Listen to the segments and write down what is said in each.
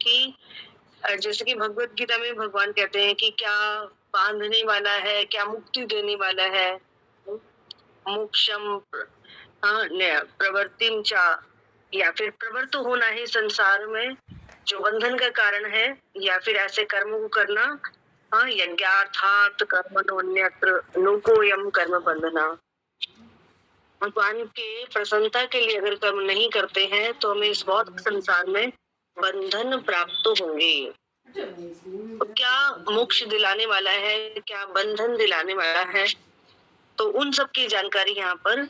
कि जैसे कि भगवत गीता में भगवान कहते हैं कि क्या बांधने वाला है, क्या मुक्ति देने वाला है। मोक्षम प्रवृत्तिम चा, या फिर प्रवृत्त होना ही संसार में जो बंधन का कारण है, या फिर ऐसे कर्मों को करना। यज्ञार्थात कर्मणोन्यत्र लोकोयम कर्म बंधना। भगवान के प्रसन्नता के लिए अगर कर्म नहीं करते हैं तो हमें इस भौतिक संसार में बंधन प्राप्त होंगे। तो क्या मोक्ष दिलाने वाला है, क्या बंधन दिलाने वाला है, तो उन सब की जानकारी यहाँ पर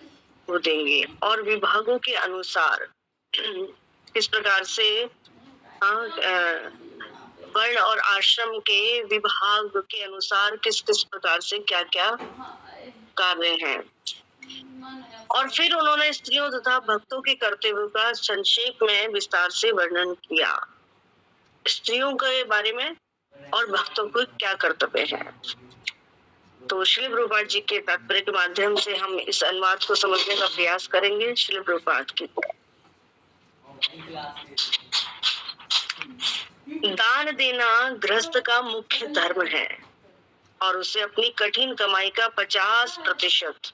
वो देंगे। और विभागों के अनुसार किस प्रकार से वर्ण और आश्रम के विभाग के अनुसार किस किस प्रकार से क्या क्या कार्य हैं। और फिर उन्होंने स्त्रियों तथा भक्तों के कर्तव्यों का संक्षेप में विस्तार से वर्णन किया। स्त्रियों के बारे में और भक्तों को क्या कर्तव्य है। तो श्रील प्रभुपाद जी के तात्पर्य के माध्यम से हम इस अनुवाद को समझने का प्रयास करेंगे। श्रील प्रभुपाद की दान देना गृहस्थ का मुख्य धर्म है और उसे अपनी कठिन कमाई का 50%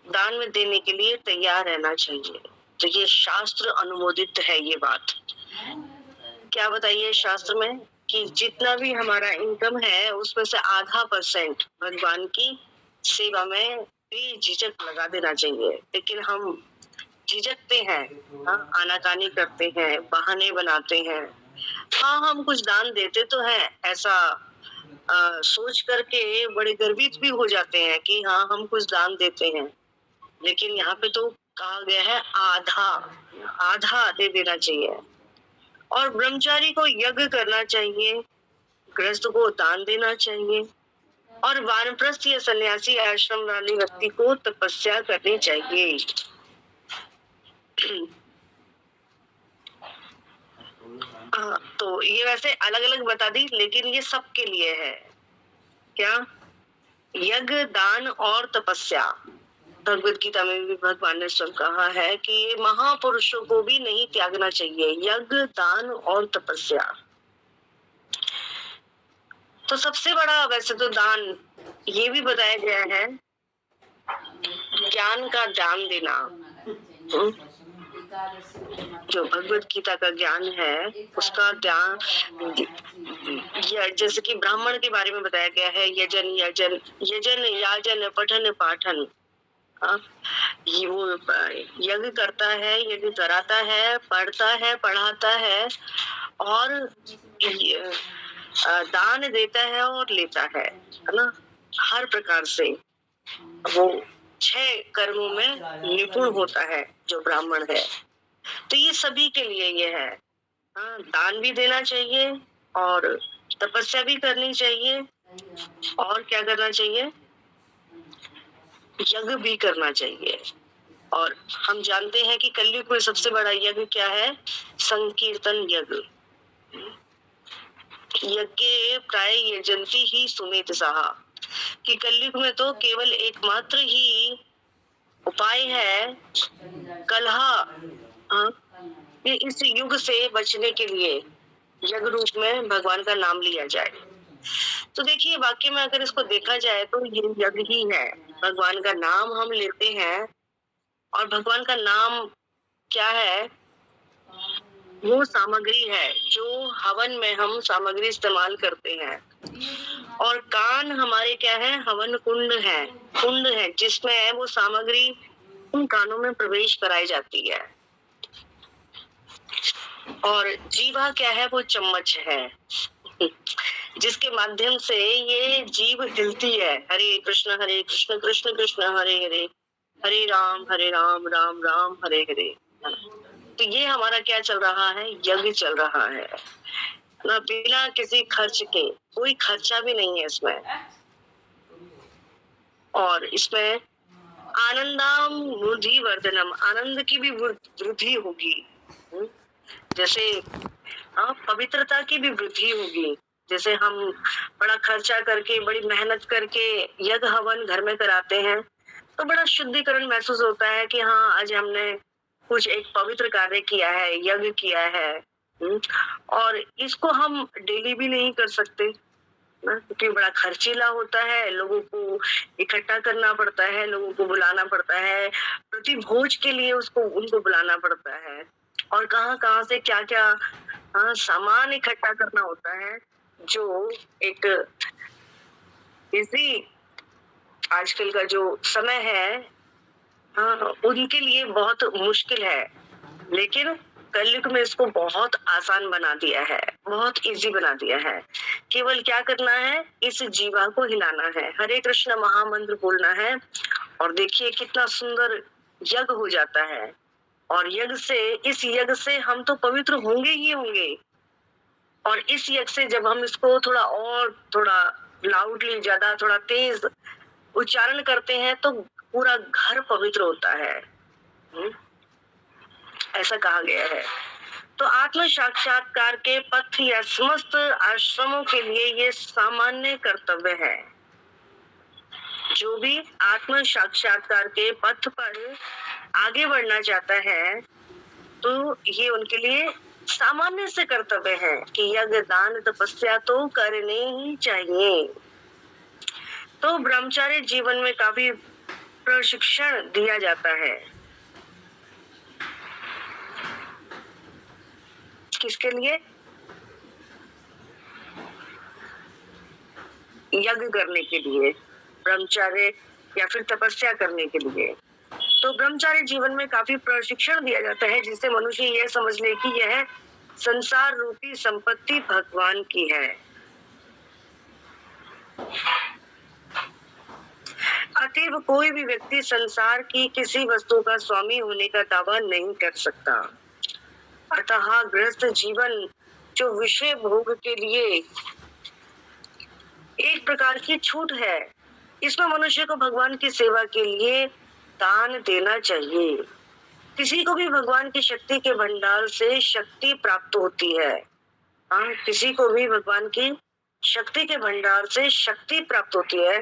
दान में देने के लिए तैयार रहना चाहिए। तो ये शास्त्र अनुमोदित है। ये बात क्या बताइए शास्त्र में कि जितना भी हमारा इनकम है उसमें से आधा % भगवान की सेवा में भी झिझक लगा देना चाहिए। लेकिन हम झिझकते हैं, आनाकानी करते हैं, बहाने बनाते हैं। हम कुछ दान देते तो हैं, ऐसा सोच करके बड़े गर्वित भी हो जाते हैं कि हाँ हम कुछ दान देते हैं। लेकिन यहाँ पे तो कहा गया है आधा दे देना चाहिए। और ब्रह्मचारी को यज्ञ करना चाहिए, गृहस्थ को दान देना चाहिए, और वानप्रस्थ या सन्यासी आश्रम वाले व्यक्ति को तपस्या करनी चाहिए। तो ये वैसे अलग अलग बता दी, लेकिन ये सबके लिए है। क्या? यज्ञ, दान और तपस्या। भगवत गीता में भी भगवान ने स्वयं कहा है कि ये महापुरुषों को भी नहीं त्यागना चाहिए, यज्ञ, दान और तपस्या। तो सबसे बड़ा वैसे तो दान ये भी बताया गया है, ज्ञान का दान देना। जो भगवत गीता का ज्ञान है उसका ज्ञान, जैसे कि ब्राह्मण के बारे में बताया गया है, यजन याजन पठन पाठन। ये वो यज्ञ करता है, यज्ञ कराता है, पढ़ता है, पढ़ाता है, और दान देता है और लेता है ना। हर प्रकार से वो 6 कर्मों में निपुण होता है जो ब्राह्मण है। तो ये सभी के लिए ये है। दान भी देना चाहिए और तपस्या भी करनी चाहिए, और क्या करना चाहिए, यज्ञ भी करना चाहिए। और हम जानते हैं कि कलयुग में सबसे बड़ा यज्ञ क्या है, संकीर्तन यज्ञ। यज्ञ प्राय यजंती ही सुमेध साहा, कि कलयुग में तो केवल एकमात्र ही उपाय है कलह, ये इस युग से बचने के लिए यज्ञ रूप में भगवान का नाम लिया जाए। तो देखिए वाक्य में अगर इसको देखा जाए तो ये यज्ञ ही है। भगवान का नाम हम लेते हैं, और भगवान का नाम क्या है, वो सामग्री है जो हवन में हम सामग्री इस्तेमाल करते हैं। और कान हमारे क्या है, हवन कुंड है जिसमें वो सामग्री उन कानों में प्रवेश कराई जाती है। और जीवा क्या है, वो चम्मच है जिसके माध्यम से ये जीव हिलती है। हरे कृष्ण कृष्ण कृष्ण हरे हरे, हरे राम राम राम हरे हरे। तो ये हमारा क्या चल रहा है, यज्ञ चल रहा है ना, बिना किसी खर्च के। कोई खर्चा भी नहीं है इसमें। और इसमें आनंदाम वृद्धि वर्धनम, आनंद की भी वृद्धि होगी। जैसे पवित्रता की भी वृद्धि होगी। जैसे हम बड़ा खर्चा करके, बड़ी मेहनत करके यज्ञ हवन घर में कराते हैं तो बड़ा शुद्धिकरण महसूस होता है कि हाँ आज हमने कुछ एक पवित्र कार्य किया है, यज्ञ किया है। और इसको हम डेली भी नहीं कर सकते ना, क्योंकि बड़ा खर्चीला होता है, लोगों को इकट्ठा करना पड़ता है, लोगों को बुलाना पड़ता है, प्रति भोज के लिए उनको बुलाना पड़ता है, और कहाँ-कहाँ से क्या-क्या सामान इकट्ठा करना होता है, जो एक इसी आजकल का जो समय है, उनके लिए बहुत मुश्किल है। लेकिन कलयुग में इसको बहुत आसान बना दिया है, बहुत इजी बना दिया है। केवल क्या करना है, इस जीवा को हिलाना है, हरे कृष्ण महामंत्र बोलना है, और देखिए कितना सुंदर यज्ञ हो जाता है। और इस यज्ञ से हम तो पवित्र होंगे ही होंगे, और इस यज्ञ से जब हम इसको थोड़ा लाउडली, ज्यादा थोड़ा तेज उच्चारण करते हैं, तो पूरा घर पवित्र होता है। ऐसा कहा गया है। तो आत्म साक्षात्कार के पथ या समस्त आश्रमों के लिए ये सामान्य कर्तव्य है। जो भी आत्म साक्षात्कार के पथ पर आगे बढ़ना चाहता है, तो ये उनके लिए सामान्य से कर्तव्य है कि यज्ञ दान तपस्या तो करने ही चाहिए। तो ब्रह्मचार्य जीवन में काफी प्रशिक्षण दिया जाता है। किसके लिए? यज्ञ करने के लिए, ब्रह्मचार्य या फिर तपस्या करने के लिए। तो ब्रह्मचार्य जीवन में काफी प्रशिक्षण दिया जाता है, जिससे मनुष्य यह समझ ले कि यह संसार रूपी संपत्ति भगवान की है। अतएव कोई भी व्यक्ति संसार की किसी वस्तु का स्वामी होने का दावा नहीं कर सकता। अतः गृहस्थ जीवन जो विषय भोग के लिए एक प्रकार की छूट है, इसमें मनुष्य को भगवान की सेवा के लिए दान देना चाहिए। किसी को भी भगवान की शक्ति के भंडार से शक्ति प्राप्त होती है। किसी को भी भगवान की शक्ति के भंडार से शक्ति प्राप्त होती है,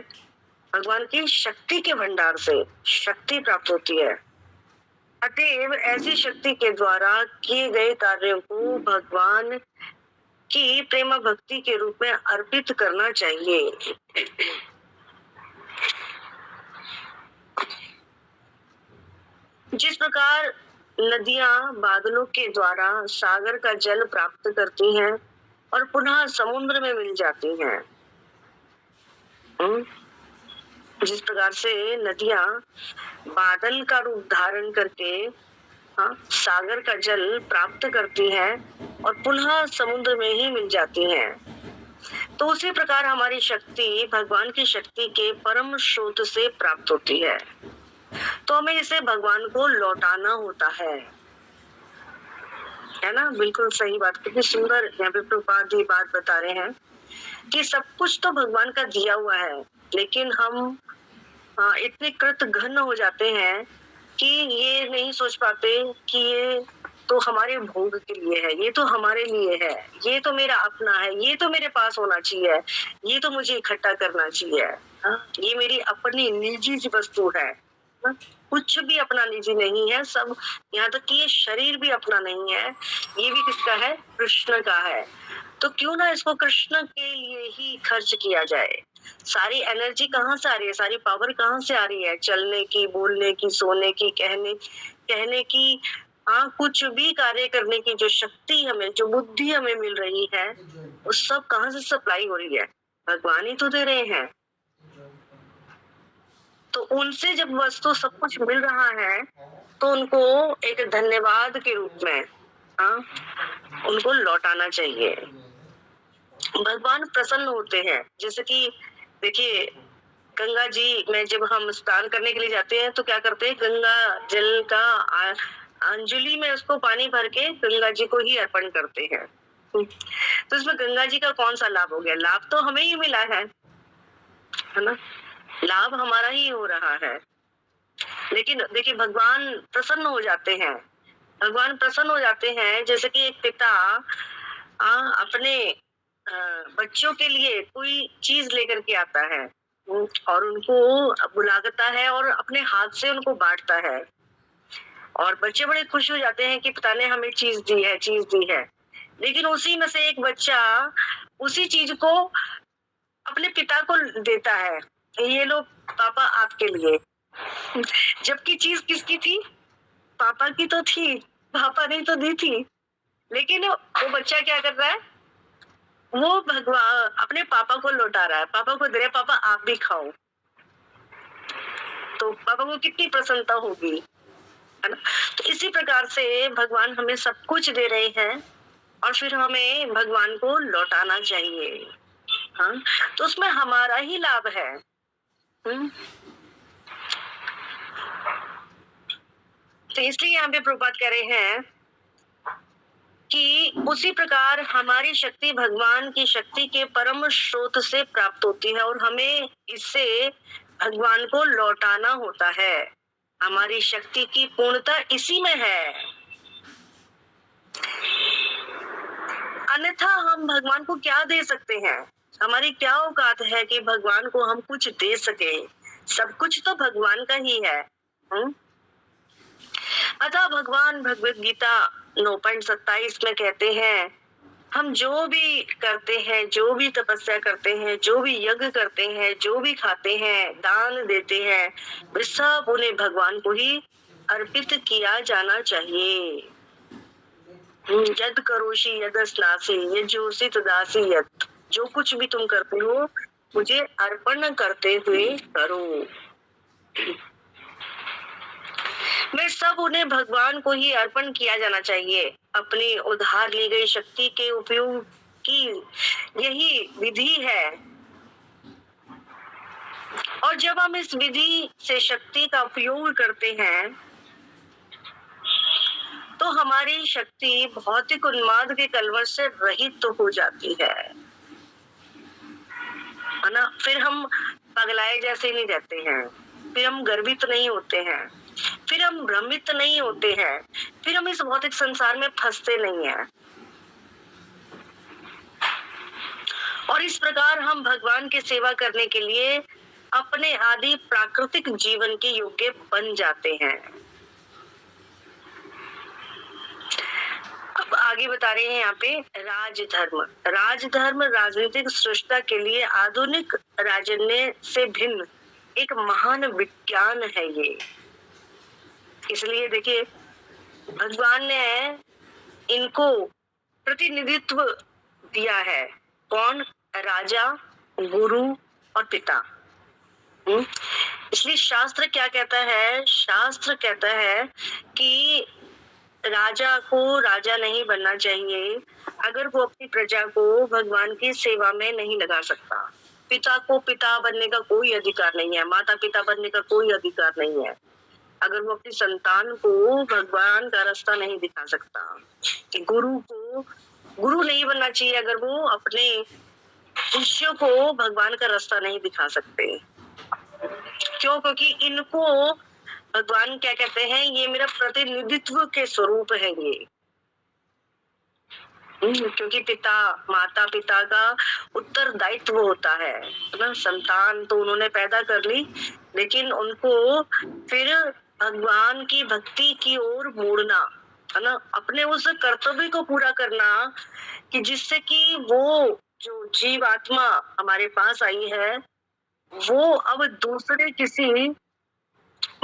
भगवान की शक्ति के भंडार से शक्ति प्राप्त होती है। अतएव ऐसी शक्ति के द्वारा किए गए कार्यों को भगवान की प्रेम भक्ति के रूप में अर्पित करना चाहिए। जिस प्रकार नदियां बादलों के द्वारा सागर का जल प्राप्त करती हैं और पुनः समुद्र में मिल जाती हैं, जिस प्रकार से नदियां बादल का रूप धारण करके सागर का जल प्राप्त करती हैं और पुनः समुद्र में ही मिल जाती हैं, तो उसी प्रकार हमारी शक्ति भगवान की शक्ति के परम स्रोत से प्राप्त होती है। तो हमें इसे भगवान को लौटाना होता है ना। बिल्कुल सही बात, कितनी सुंदर यहाँ पे प्रभुपाद जी बात बता रहे हैं कि सब कुछ तो भगवान का दिया हुआ है, लेकिन हम इतने कृतघ्न हो जाते हैं कि ये नहीं सोच पाते कि ये तो हमारे भोग के लिए है, ये तो हमारे लिए है, ये तो मेरा अपना है, ये तो मेरे पास होना चाहिए, ये तो मुझे इकट्ठा करना चाहिए, ये मेरी अपनी निजी वस्तु है। कुछ भी अपना निजी नहीं है, सब, यहाँ तक कि ये शरीर भी अपना नहीं है, ये भी किसका है? कृष्ण का है। तो क्यों ना इसको कृष्ण के लिए ही खर्च किया जाए। सारी एनर्जी कहाँ से आ रही है, सारी पावर कहाँ से आ रही है? चलने की, बोलने की, सोने की, कहने की, कुछ भी कार्य करने की जो शक्ति हमें, जो बुद्धि हमें मिल रही है, वो सब कहाँ से सप्लाई हो रही है? भगवान ही तो दे रहे हैं। तो उनसे जब वस्तु सब कुछ मिल रहा है, तो उनको एक धन्यवाद के रूप में उनको लौटाना चाहिए। भगवान प्रसन्न होते हैं। जैसे कि देखिए, गंगा जी में जब हम स्नान करने के लिए जाते हैं, तो क्या करते हैं? गंगा जल का अंजलि में उसको पानी भर के गंगा जी को ही अर्पण करते हैं। तो इसमें गंगा जी का कौन सा लाभ हो गया? लाभ तो हमें ही मिला है ना, लाभ हमारा ही हो रहा है। लेकिन देखिए, भगवान प्रसन्न हो जाते हैं। भगवान प्रसन्न हो जाते हैं जैसे कि एक पिता अपने बच्चों के लिए कोई चीज लेकर के आता है और उनको बुलाता है और अपने हाथ से उनको बांटता है, और बच्चे बड़े खुश हो जाते हैं कि पिता ने हमें चीज दी है। लेकिन उसी में से एक बच्चा उसी चीज को अपने पिता को देता है, ये लो पापा आपके लिए। जबकि चीज किसकी थी? पापा की तो थी, पापा ने तो दी थी। लेकिन वो बच्चा क्या कर रहा है? वो भगवान अपने पापा को लौटा रहा है, पापा को दे रहा है, पापा आप भी खाओ। तो पापा को कितनी प्रसन्नता होगी, है ना? तो इसी प्रकार से भगवान हमें सब कुछ दे रहे हैं और फिर हमें भगवान को लौटाना चाहिए। हाँ, तो उसमें हमारा ही लाभ है। तो इसलिए यहाँ पे प्रभुपाद कह रहे हैं कि उसी प्रकार हमारी शक्ति भगवान की शक्ति के परम स्रोत से प्राप्त होती है और हमें इससे भगवान को लौटाना होता है। हमारी शक्ति की पूर्णता इसी में है, अन्यथा हम भगवान को क्या दे सकते हैं? हमारी क्या औकात है कि भगवान को हम कुछ दे सके? सब कुछ तो भगवान का ही है। अतः भगवान भगवत गीता 9.27 में कहते हैं, हम जो भी करते हैं, जो भी तपस्या करते हैं, जो भी यज्ञ करते हैं, जो भी खाते हैं, दान देते हैं, वे सब उन्हें भगवान को ही अर्पित किया जाना चाहिए। यद करोषि यद स्नासि यज्जोषि तदासि यत्, जो कुछ भी तुम करते हो मुझे अर्पण करते हुए करो। वे सब उन्हें भगवान को ही अर्पण किया जाना चाहिए। अपनी उधार ली गई शक्ति के उपयोग की यही विधि है और जब हम इस विधि से शक्ति का उपयोग करते हैं तो हमारी शक्ति भौतिक उन्माद के कलवश से रहित तो हो जाती है ना? फिर हम पगलाए जैसे नहीं रहते हैं, फिर हम गर्वित नहीं होते हैं, फिर हम भ्रमित नहीं होते हैं, फिर हम इस भौतिक संसार में फंसते नहीं हैं और इस प्रकार हम भगवान की सेवा करने के लिए अपने आदि प्राकृतिक जीवन के योग्य बन जाते हैं। अब आगे बता रहे हैं यहाँ पे राजधर्म। राजधर्म राजनीतिक सृष्टता के लिए आधुनिक राजन्य से भिन्न एक महान विज्ञान है ये। इसलिए देखिए भगवान ने इनको प्रतिनिधित्व दिया है। कौन? राजा, गुरु और पिता। इसलिए शास्त्र क्या कहता है? शास्त्र कहता है कि राजा को राजा नहीं बनना चाहिए अगर वो अपनी प्रजा को भगवान की सेवा में नहीं लगा सकता। पिता को पिता बनने का कोई अधिकार नहीं है, माता पिता बनने का कोई अधिकार नहीं है अगर वो अपनी संतान को भगवान का रास्ता नहीं दिखा सकता। गुरु को गुरु नहीं बनना चाहिए अगर वो अपने शिष्यों को भगवान का रास्ता नहीं दिखा सकते। क्यों? क्योंकि इनको भगवान क्या कहते हैं? ये मेरा प्रतिनिधित्व के स्वरूप है ये। क्योंकि पिता माता पिता का उत्तरदायित्व होता है ना। संतान तो उन्होंने पैदा कर ली लेकिन उनको फिर भगवान की भक्ति की ओर मोड़ना है ना, अपने उस कर्तव्य को पूरा करना कि जिससे कि वो जो जीव आत्मा हमारे पास आई है वो अब दूसरे किसी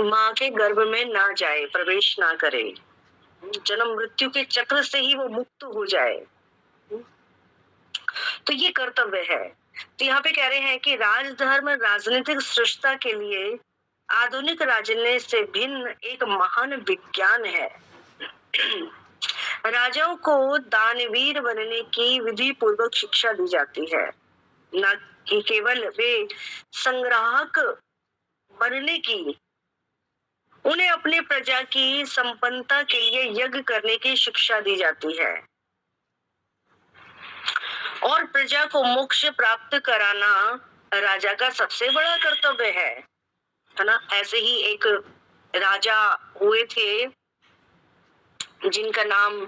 माँ के गर्भ में ना जाए, प्रवेश ना करे, जन्म मृत्यु के चक्र से ही वो मुक्त हो जाए। तो ये कर्तव्य है। तो यहाँ पे कह रहे हैं कि राजधर्म राजनीतिक सृष्टता के लिए आधुनिक राजन्य से भिन्न एक महान विज्ञान है। राजाओं को दानवीर बनने की विधि पूर्वक शिक्षा दी जाती है, न कि केवल वे संग्राहक बनने की। उन्हें अपने प्रजा की संपन्नता के लिए यज्ञ करने की शिक्षा दी जाती है और प्रजा को मोक्ष प्राप्त कराना राजा का सबसे बड़ा कर्तव्य है ना। ऐसे ही एक राजा हुए थे जिनका नाम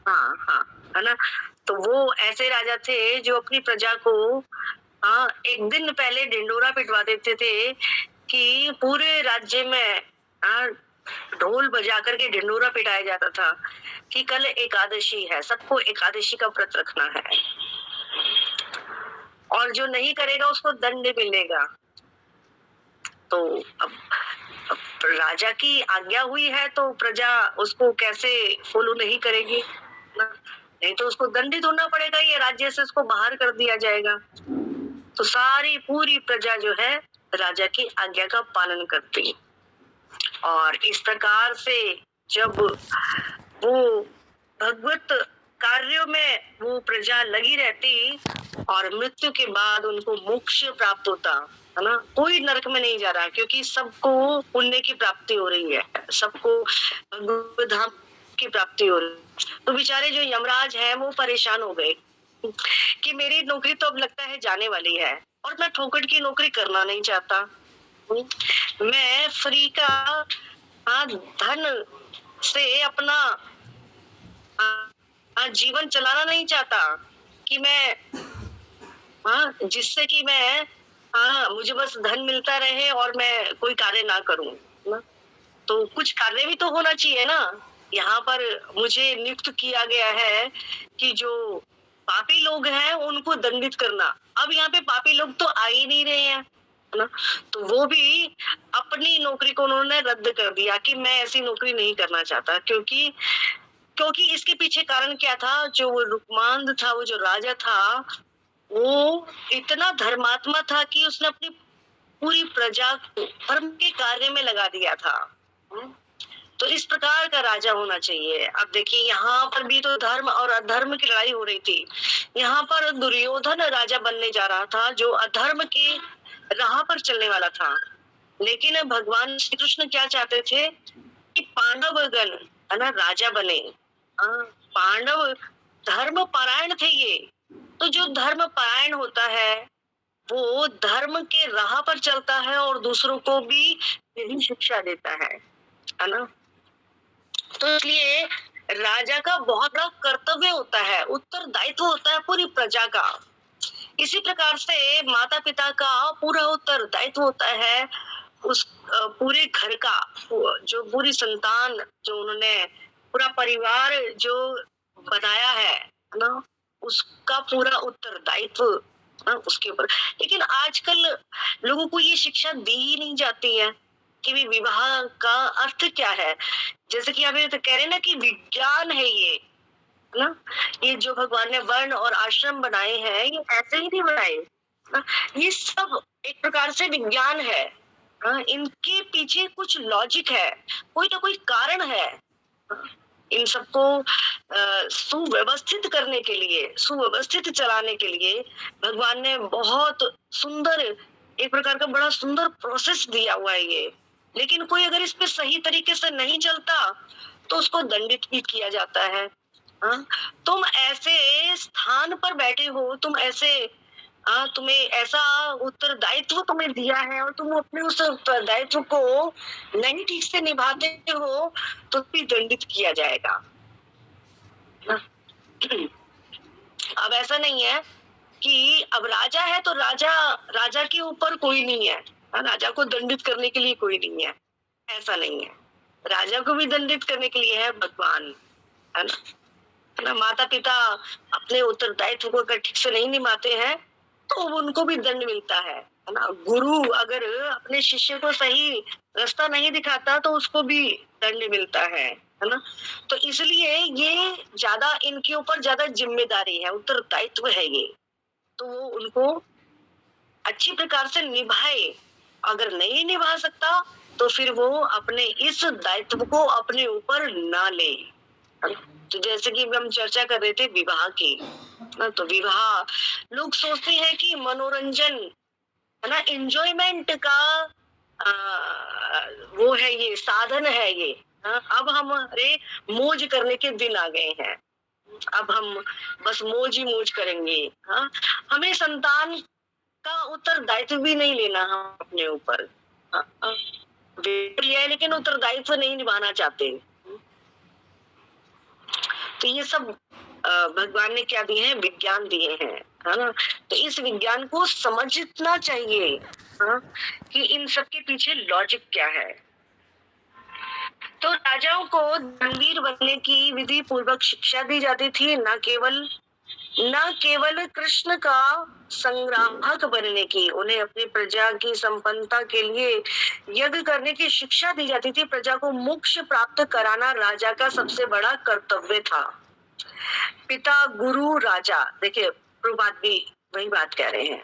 हाँ हाँ है ना। तो वो ऐसे राजा थे जो अपनी प्रजा को एक दिन पहले ढिंडोरा पिटवा देते थे कि पूरे राज्य में ढोल बजा करके ढिंढोरा पिटाया जाता था कि कल एकादशी है, सबको एकादशी का व्रत रखना है और जो नहीं करेगा उसको दंड मिलेगा। तो अब राजा की आज्ञा हुई है तो प्रजा उसको कैसे फॉलो नहीं करेगी ना? नहीं तो उसको दंडित होना पड़ेगा, ये राज्य से उसको बाहर कर दिया जाएगा। तो सारी पूरी प्रजा जो है राजा की आज्ञा का पालन करती, और इस प्रकार से जब वो भगवत कार्यों में वो प्रजा लगी रहती और मृत्यु के बाद उनको मोक्ष प्राप्त होता है ना, कोई नरक में नहीं जा रहा क्योंकि सबको पुण्य की प्राप्ति हो रही है, सबको भगवत धाम की प्राप्ति हो रही है। तो बेचारे जो यमराज है वो परेशान हो गए कि मेरी नौकरी तो अब लगता है जाने वाली है और मैं ठोकर की नौकरी करना नहीं चाहता, मैं फ्री का धन से अपना जीवन चलाना नहीं चाहता कि मैं जिससे कि मैं मुझे बस धन मिलता रहे और मैं कोई कार्य ना करूं ना? तो कुछ कार्य भी तो होना चाहिए ना। यहाँ पर मुझे नियुक्त किया गया है कि जो पापी लोग हैं उनको दंडित करना। अब यहाँ पे पापी लोग तो आ ही नहीं रहे हैं ना, तो वो भी अपनी नौकरी को उन्होंने रद्द कर दिया कि मैं ऐसी नौकरी नहीं करना चाहता, क्योंकि क्योंकि इसके पीछे कारण क्या था, जो वो रुक्मांद था, वो जो राजा था, वो इतना धर्मात्मा था कि उसने अपनी पूरी प्रजा को धर्म के कार्य में लगा दिया था। तो इस प्रकार का राजा होना चाहिए। अब देखिए यहाँ पर भी तो धर्म और अधर्म की लड़ाई हो रही थी। यहाँ पर दुर्योधन राजा बनने जा रहा था जो अधर्म की राह पर चलने वाला था, लेकिन भगवान श्री कृष्ण क्या चाहते थे कि पांडवगण है ना राजा बने। पांडव धर्म परायण थे ये, तो जो धर्म परायण होता है वो धर्म के राह पर चलता है और दूसरों को भी यही शिक्षा देता है ना। तो इसलिए राजा का बहुत बड़ा कर्तव्य होता है, उत्तरदायित्व होता है पूरी प्रजा का। इसी प्रकार से माता पिता का पूरा उत्तरदायित्व होता है उस पूरे घर का, जो पूरी संतान जो उन्होंने पूरा परिवार जो बनाया है ना, उसका पूरा उत्तरदायित्व उसके ऊपर। लेकिन आजकल लोगों को ये शिक्षा दी ही नहीं जाती है कि भी विवाह का अर्थ क्या है। जैसे कि अभी तो कह रहे हैं ना कि विज्ञान है ये ना, ये जो भगवान ने वर्ण और आश्रम बनाए हैं ये ऐसे ही नहीं बनाए ना, ये सब एक प्रकार से विज्ञान है। इनके पीछे कुछ लॉजिक है, कोई ना कोई कारण है। इन सबको सुव्यवस्थित करने के लिए, सुव्यवस्थित चलाने के लिए भगवान ने बहुत सुंदर एक प्रकार का बड़ा सुंदर प्रोसेस दिया हुआ है ये। लेकिन कोई अगर इस पे सही तरीके से नहीं चलता तो उसको दंडित भी किया जाता है। तुम ऐसे स्थान पर बैठे हो, तुम ऐसे तुम्हें ऐसा उत्तरदायित्व तुम्हें दिया है और तुम अपने उस उत्तरदायित्व को नहीं ठीक से निभाते हो तो भी दंडित किया जाएगा। अब ऐसा नहीं है कि अब राजा है तो राजा के ऊपर कोई नहीं है, राजा को दंडित करने के लिए कोई नहीं है, ऐसा नहीं है। राजा को भी दंडित करने के लिए है भगवान, है ना। माता पिता अपने उत्तरदायित्व को अगर ठीक से नहीं निभाते हैं तो उनको भी दंड मिलता है ना। गुरु अगर अपने शिष्य को सही रास्ता नहीं दिखाता तो उसको भी दंड मिलता है ना। तो इसलिए ये ज्यादा इनके ऊपर ज्यादा जिम्मेदारी है, उत्तरदायित्व है ये, तो वो उनको अच्छी प्रकार से निभाए। अगर नहीं निभा सकता तो फिर वो अपने इस दायित्व को अपने ऊपर ना ले। तो जैसे कि हम चर्चा कर रहे थे विवाह की, तो विवाह लोग सोचते हैं कि मनोरंजन है ना, एंजॉयमेंट का वो है, ये साधन है ये। अब हमारे मौज करने के दिन आ गए हैं, अब हम बस मौज ही मौज करेंगे। हमें संतान का उत्तरदायित्व भी नहीं लेना हम अपने ऊपर, लिया है लेकिन उत्तरदायित्व नहीं निभाना चाहते। तो ये सब भगवान ने क्या दिए हैं, विज्ञान दिए हैं, है ना। तो इस विज्ञान को समझना चाहिए, हाँ, कि इन सब के पीछे लॉजिक क्या है। तो राजाओं को धर्मवीर बनने की विधि पूर्वक शिक्षा दी जाती थी, न केवल कृष्ण का संग्राहक बनने की, उन्हें अपनी प्रजा की संपन्नता के लिए यज्ञ करने की शिक्षा दी जाती थी। प्रजा को मोक्ष प्राप्त कराना राजा का सबसे बड़ा कर्तव्य था। पिता, गुरु, राजा, देखिए प्रभुपाद भी वही बात कह रहे हैं।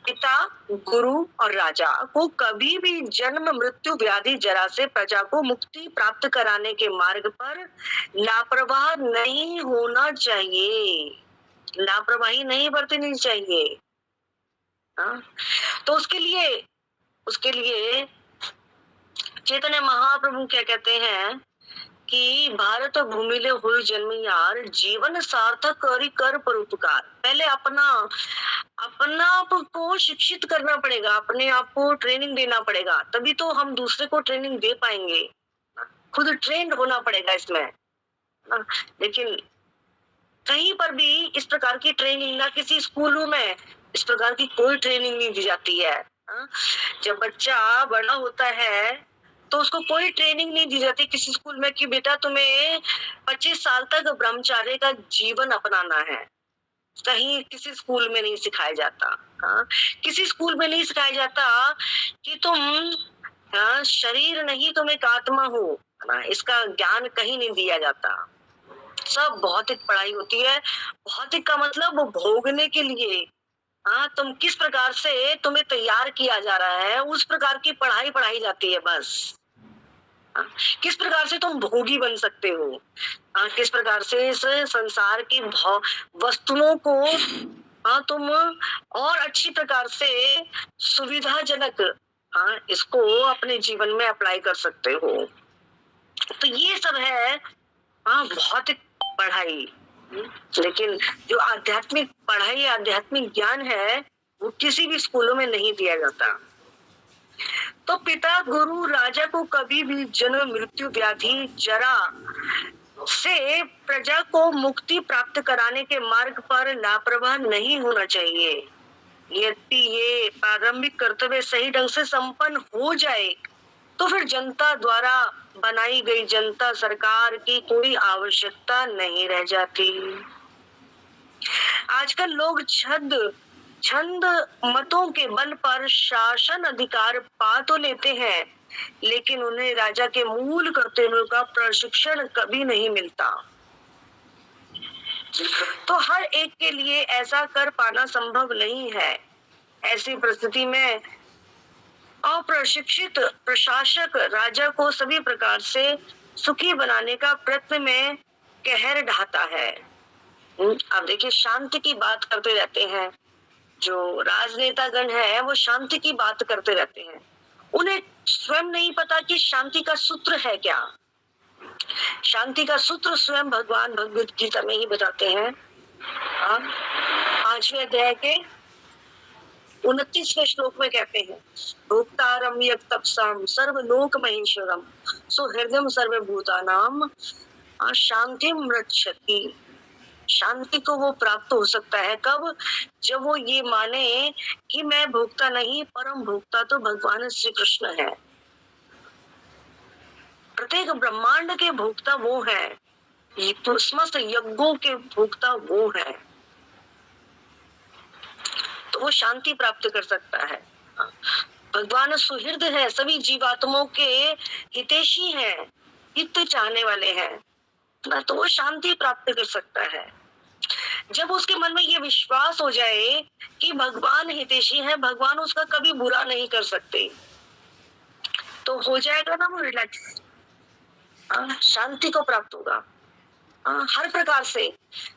पिता, गुरु और राजा को कभी भी जन्म, मृत्यु, व्याधि, जरा से प्रजा को मुक्ति प्राप्त कराने के मार्ग पर लापरवाह नहीं होना चाहिए, लापरवाही नहीं बरतनी चाहिए। हाँ? तो उसके लिए चैतन्य महाप्रभु क्या कहते हैं कि भारत भूमिले हुई जन्म यार, जीवन सार्थक करी कर परोपकार। पहले अपना आप को शिक्षित करना पड़ेगा, अपने आप को ट्रेनिंग देना पड़ेगा, तभी तो हम दूसरे को ट्रेनिंग दे पाएंगे। खुद ट्रेंड होना पड़ेगा इसमें। लेकिन कहीं पर भी इस प्रकार की ट्रेनिंग, ना किसी स्कूलों में इस प्रकार की कोई ट्रेनिंग नहीं दी जाती है। जब बच्चा बड़ा होता है तो उसको कोई ट्रेनिंग नहीं दी जाती किसी स्कूल में कि बेटा तुम्हें 25 साल तक ब्रह्मचार्य का जीवन अपनाना है। कहीं किसी स्कूल में नहीं सिखाया जाता। किसी स्कूल में नहीं सिखाया जाता कि तुम शरीर नहीं, तुम एक आत्मा हो। इसका ज्ञान कहीं नहीं दिया जाता। सब भौतिक पढ़ाई होती है। भौतिक का मतलब भोगने के लिए। तुम किस प्रकार से तुम्हें तैयार किया जा रहा है, उस प्रकार की पढ़ाई पढ़ाई जाती है बस। किस प्रकार से तुम भोगी बन सकते हो, किस प्रकार से इस संसार की वस्तुओं को तुम और अच्छी प्रकार से सुविधाजनक इसको अपने जीवन में अप्लाई कर सकते हो। तो ये सब है भौतिक पढ़ाई। लेकिन जो आध्यात्मिक पढ़ाई, आध्यात्मिक ज्ञान है, वो किसी भी स्कूलों में नहीं दिया जाता। तो पिता, गुरु, राजा को कभी भी जन्म, मृत्यु, व्याधि, जरा से प्रजा को मुक्ति प्राप्त कराने के मार्ग पर लापरवाह नहीं होना चाहिए। यदि ये प्रारंभिक कर्तव्य सही ढंग से संपन्न हो जाए तो फिर जनता द्वारा बनाई गई जनता सरकार की कोई आवश्यकता नहीं रह जाती। आजकल लोग छंद मतों के बल पर शासन अधिकार पा तो लेते हैं, लेकिन उन्हें राजा के मूल कर्तव्यों का प्रशिक्षण कभी नहीं मिलता। तो हर एक के लिए ऐसा कर पाना संभव नहीं है। ऐसी परिस्थिति में अप्रशिक्षित प्रशासक राजा को सभी प्रकार से सुखी बनाने का प्रयत्न में कहर ढाता है। अब देखिए, शांति की बात करते रहते हैं, जो राजनेतागण है वो शांति की बात करते रहते हैं। उन्हें स्वयं नहीं पता कि शांति का सूत्र है क्या। शांति का सूत्र स्वयं भगवान भगवद गीता में ही बताते हैं। 5वें अध्याय के 29वें श्लोक में कहते हैं, भोक्तारम यत्तपसाम सर्वलोक महेश्वरम सुहृदयम सर्वभूतानाम शांतिम रक्षति। शांति को वो प्राप्त हो सकता है कब? जब वो ये माने कि मैं भोक्ता नहीं, परम भोक्ता तो भगवान श्री कृष्ण है। प्रत्येक ब्रह्मांड के भोक्ता वो है, समस्त यज्ञों के भोक्ता वो है। तो वो शांति प्राप्त कर सकता है। भगवान सुहृद है, सभी जीवात्माओं के हितैषी हैं, हित चाहने वाले हैं, तो वो शांति प्राप्त कर सकता है। जब उसके मन में ये विश्वास हो जाए कि भगवान हितैषी है, भगवान उसका कभी बुरा नहीं कर सकते, तो हो जाएगा ना वो रिलैक्स, शांति को प्राप्त होगा। हर प्रकार से,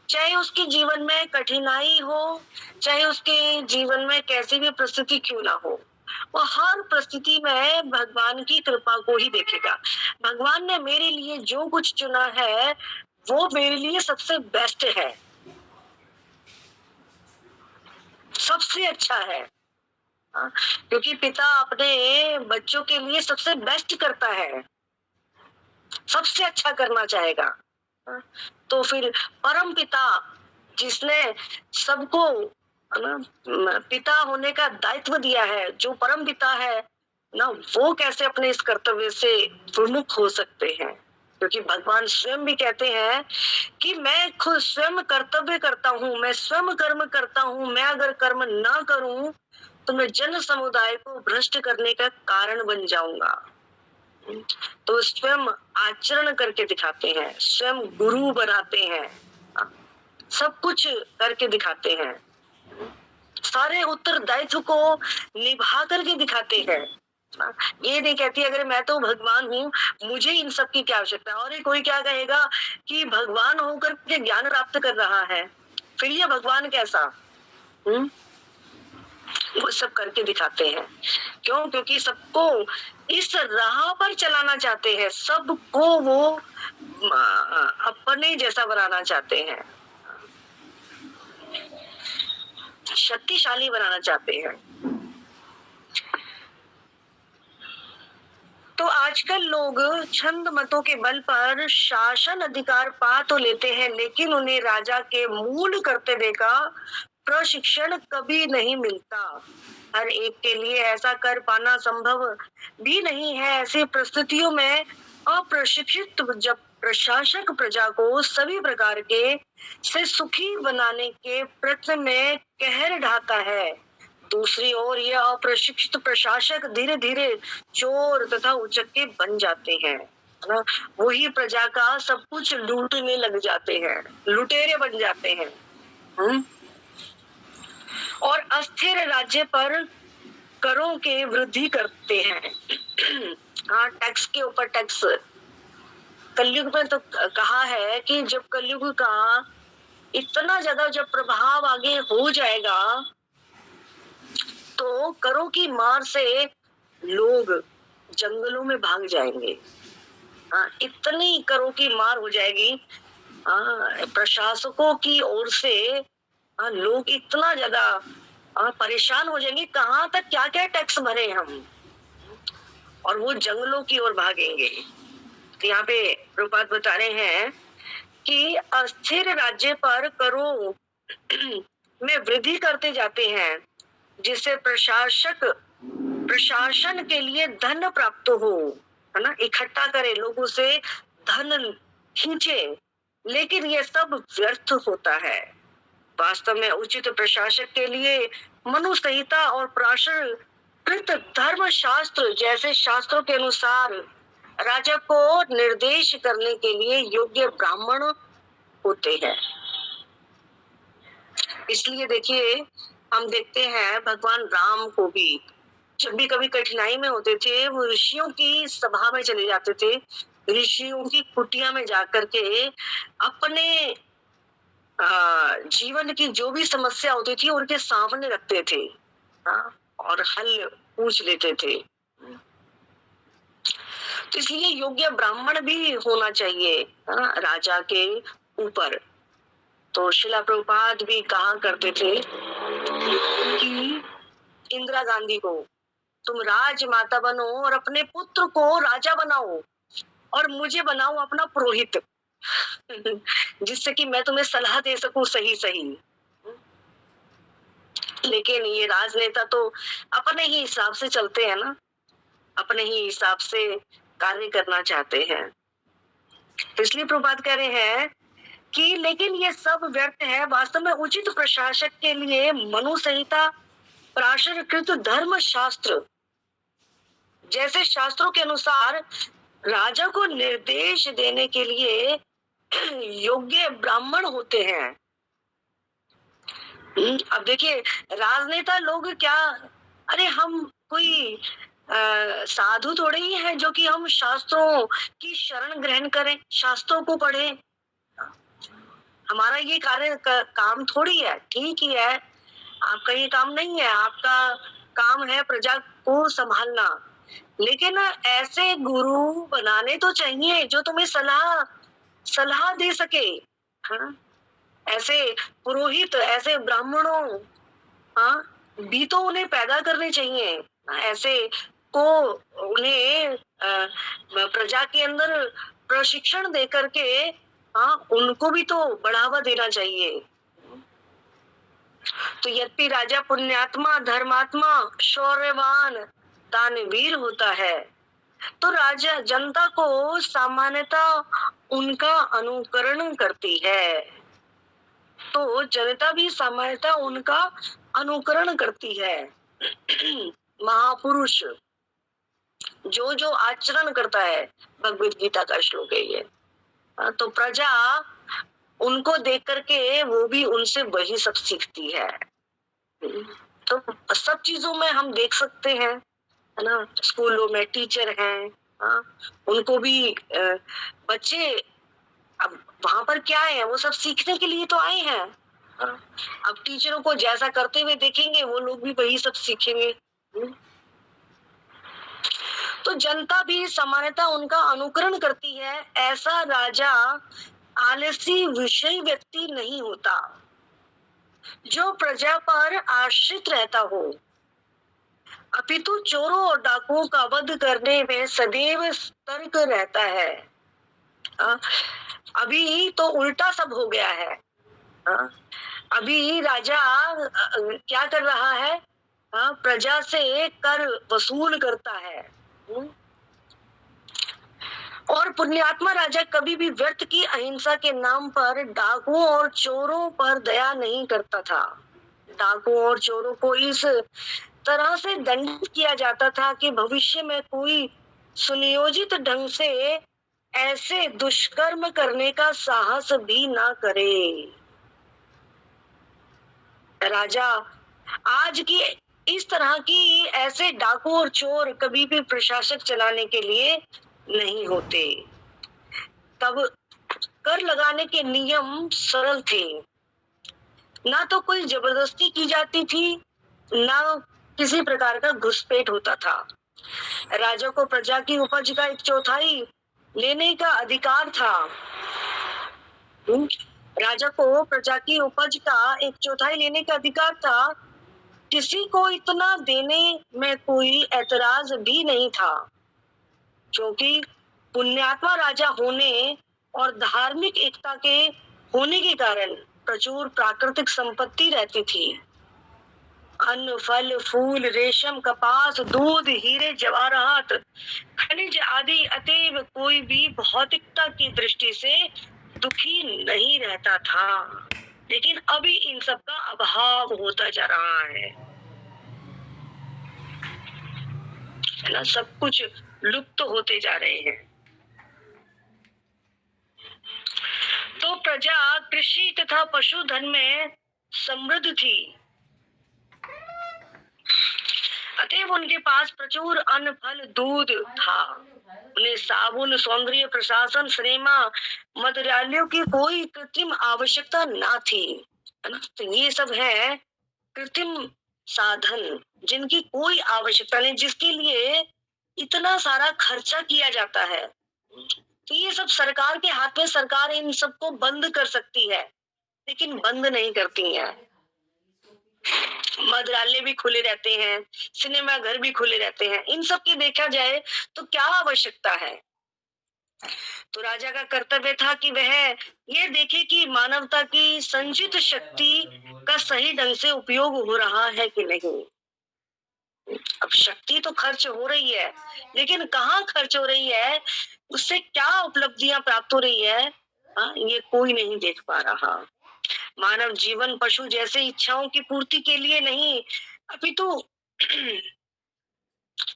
चाहे उसके जीवन में कठिनाई हो, चाहे उसके जीवन में कैसी भी परिस्थिति क्यों ना हो, वो हर परिस्थिति में भगवान की कृपा को ही देखेगा। भगवान ने मेरे लिए जो कुछ चुना है वो मेरे लिए सबसे बेस्ट है, सबसे अच्छा है। क्योंकि पिता अपने बच्चों के लिए सबसे बेस्ट करता है, सबसे अच्छा करना चाहेगा। तो फिर परम पिता जिसने सबको है ना, पिता होने का दायित्व दिया है, जो परम पिता है ना, वो कैसे अपने इस कर्तव्य से विमुख हो सकते हैं? क्योंकि भगवान स्वयं भी कहते हैं कि मैं खुद स्वयं कर्तव्य करता हूँ, मैं स्वयं कर्म करता हूँ, मैं अगर कर्म ना करूं तो मैं जन समुदाय को भ्रष्ट करने का कारण बन जाऊंगा। तो स्वयं आचरण करके दिखाते हैं, स्वयं गुरु बनाते हैं, सब कुछ करके दिखाते हैं, सारे उत्तरदायित्व को निभा करके दिखाते हैं। ये नहीं कहती अगर मैं तो भगवान हूँ, मुझे इन सब की क्या आवश्यकता है। और ये कोई क्या कहेगा कि भगवान होकर के ज्ञान प्राप्त कर रहा है, फिर ये भगवान कैसा? वो सब करके दिखाते हैं। क्यों? क्योंकि सबको इस राह पर चलाना चाहते हैं, सबको वो अपने जैसा बनाना चाहते हैं, शक्तिशाली बनाना चाहते हैं। तो आजकल लोग छंद मतों के बल पर शासन अधिकार पा तो लेते हैं, लेकिन उन्हें राजा के मूल कर्तव्य का प्रशिक्षण कभी नहीं मिलता। हर एक के लिए ऐसा कर पाना संभव भी नहीं है। ऐसी परिस्थितियों में अप्रशिक्षित जब प्रशासक प्रजा को सभी प्रकार के से सुखी बनाने के प्रयत्न में कहर ढाता है, दूसरी ओर यह अप्रशिक्षित प्रशासक धीरे धीरे चोर तथा उचक्के बन जाते हैं, है ना, वही प्रजा का सब कुछ लूटने लग जाते हैं, लुटेरे बन जाते हैं। और अस्थिर राज्य पर करों के वृद्धि करते हैं। हाँ, टैक्स के ऊपर टैक्स। कलयुग में तो कहा है कि जब कलयुग का इतना ज्यादा जब प्रभाव आगे हो जाएगा तो करों की मार से लोग जंगलों में भाग जाएंगे। इतनी करों की मार हो जाएगी, प्रशासकों की ओर से लोग इतना ज्यादा परेशान हो जाएंगे, कहाँ तक क्या क्या टैक्स भरे हम, और वो जंगलों की ओर भागेंगे। तो यहाँ पे प्रभुपाद बता रहे हैं कि अस्थिर राज्य पर करों में वृद्धि करते जाते हैं, जिससे प्रशासन के लिए धन प्राप्त हो, है ना, इकट्ठा करे, लोगों से धन खींचे, लेकिन ये सब व्यर्थ होता है। वास्तव में उचित प्रशासक के लिए मनु संहिता और प्राशकृत धर्म शास्त्र जैसे शास्त्रों के अनुसार राजा को निर्देश करने के लिए योग्य ब्राह्मण होते हैं। इसलिए देखिए, हम देखते हैं भगवान राम को भी जब भी कभी कठिनाई में होते थे, वो ऋषियों की सभा में चले जाते थे, ऋषियों की कुटिया में जाकर के अपने जीवन की जो भी समस्या होती थी उनके सामने रखते थे, और हल पूछ लेते थे। तो इसलिए योग्य ब्राह्मण भी होना चाहिए राजा के ऊपर। तो शिला प्रभुपाद भी कहा करते थे कि इंदिरा गांधी को, तुम राजमाता बनो और अपने पुत्र को राजा बनाओ और मुझे बनाओ अपना पुरोहित जिससे कि मैं तुम्हें सलाह दे सकूं सही सही। लेकिन ये राजनेता तो अपने ही हिसाब से चलते हैं ना, अपने ही हिसाब से कार्य करना चाहते हैं। तो इसलिए प्रभुपाद कह रहे हैं कि लेकिन ये सब व्यर्थ है। वास्तव में उचित प्रशासक के लिए मनु संहिता, प्राशरकृत धर्म शास्त्र जैसे शास्त्रों के अनुसार राजा को निर्देश देने के लिए योग्य ब्राह्मण होते हैं। अब देखिए, राजनेता लोग क्या, अरे हम कोई साधु थोड़े ही हैं जो कि हम शास्त्रों की शरण ग्रहण करें, शास्त्रों को पढ़ें। हमारा ये काम थोड़ी है। ठीक ही है, आपका ये काम नहीं है, आपका काम है प्रजा को संभालना, लेकिन ऐसे गुरु बनाने तो चाहिए जो तुम्हें सलाह दे सके। ऐसे पुरोहित, ऐसे ब्राह्मणों भी तो उन्हें पैदा करने चाहिए। ऐसे को उन्हें प्रजा के अंदर प्रशिक्षण दे करके उनको भी तो बढ़ावा देना चाहिए। तो यद्यपि राजा पुण्यात्मा, धर्मात्मा, शौर्यवान, दानवीर होता है, तो राजा जनता को सामान्यतः उनका अनुकरण करती है। तो जनता भी सामान्यतः उनका अनुकरण करती है। महापुरुष जो जो आचरण करता है, भगवत गीता का श्लोक है ये, तो प्रजा उनको देख करके वो भी उनसे वही सब सीखती है। तो सब चीजों में हम देख सकते हैं, है ना। स्कूलों में टीचर हैं, हाँ, उनको भी बच्चे अब वहां पर क्या है, वो सब सीखने के लिए तो आए हैं। हाँ, अब टीचरों को जैसा करते हुए देखेंगे वो लोग भी वही सब सीखेंगे। तो जनता भी सामान्यतः उनका अनुकरण करती है। ऐसा राजा आलसी विषय व्यक्ति नहीं होता जो प्रजा पर आश्रित रहता हो, अपितु चोरों और डाकुओं का वध करने में सदैव सतर्क रहता है। अभी तो उल्टा सब हो गया है। अभी राजा क्या कर रहा है, प्रजा से कर वसूल करता है। और पुण्यात्मा राजा कभी भी व्यर्थ की अहिंसा के नाम पर डाकुओं और चोरों पर दया नहीं करता था। डाकुओं और चोरों को इस तरह से दंडित किया जाता था कि भविष्य में कोई सुनियोजित ढंग से ऐसे दुष्कर्म करने का साहस भी ना करे। राजा आज की इस तरह की ऐसे डाकू और चोर कभी भी प्रशासक चलाने के लिए नहीं होते। तब कर लगाने के नियम सरल थे, ना तो कोई जबरदस्ती की जाती थी, ना किसी प्रकार का घुसपैठ होता था। राजा को प्रजा की उपज का 1/4 लेने का अधिकार था। राजा को प्रजा की उपज का 1/4 लेने का अधिकार था। किसी को इतना देने में कोई ऐतराज भी नहीं था, क्योंकि पुण्यात्मा राजा होने और धार्मिक एकता के होने के कारण प्रचुर प्राकृतिक संपत्ति रहती थी। अन्न, फल, फूल, रेशम, कपास, दूध, हीरे जवाहरात, खनिज आदि, अतएव कोई भी भौतिकता की दृष्टि से दुखी नहीं रहता था। लेकिन अभी इन सब का अभाव होता जा रहा है ना, सब कुछ लुप्त होते जा रहे हैं। तो प्रजा कृषि तथा पशुधन में समृद्ध थी, अतएव उनके पास प्रचुर अन्न, फल, दूध था। उन्हें साबुन, सौंदर्य प्रशासन, सिनेमा, मदिरालयों की कोई कृत्रिम आवश्यकता ना थी, है ना। तो ये सब है कृत्रिम साधन जिनकी कोई आवश्यकता नहीं, जिसके लिए इतना सारा खर्चा किया जाता है। तो ये सब सरकार के हाथ में, सरकार इन सबको बंद कर सकती है, लेकिन बंद नहीं करती है। मदिरालय भी खुले रहते हैं, सिनेमा घर भी खुले रहते हैं। इन सब की देखा जाए तो क्या आवश्यकता है। तो राजा का कर्तव्य था कि वह ये देखे कि मानवता की संचित शक्ति का सही ढंग से उपयोग हो रहा है कि नहीं। अब शक्ति तो खर्च हो रही है, लेकिन कहाँ खर्च हो रही है, उससे क्या उपलब्धियां प्राप्त हो रही है, ये कोई नहीं देख पा रहा। मानव जीवन पशु जैसे इच्छाओं की पूर्ति के लिए नहीं, अपितु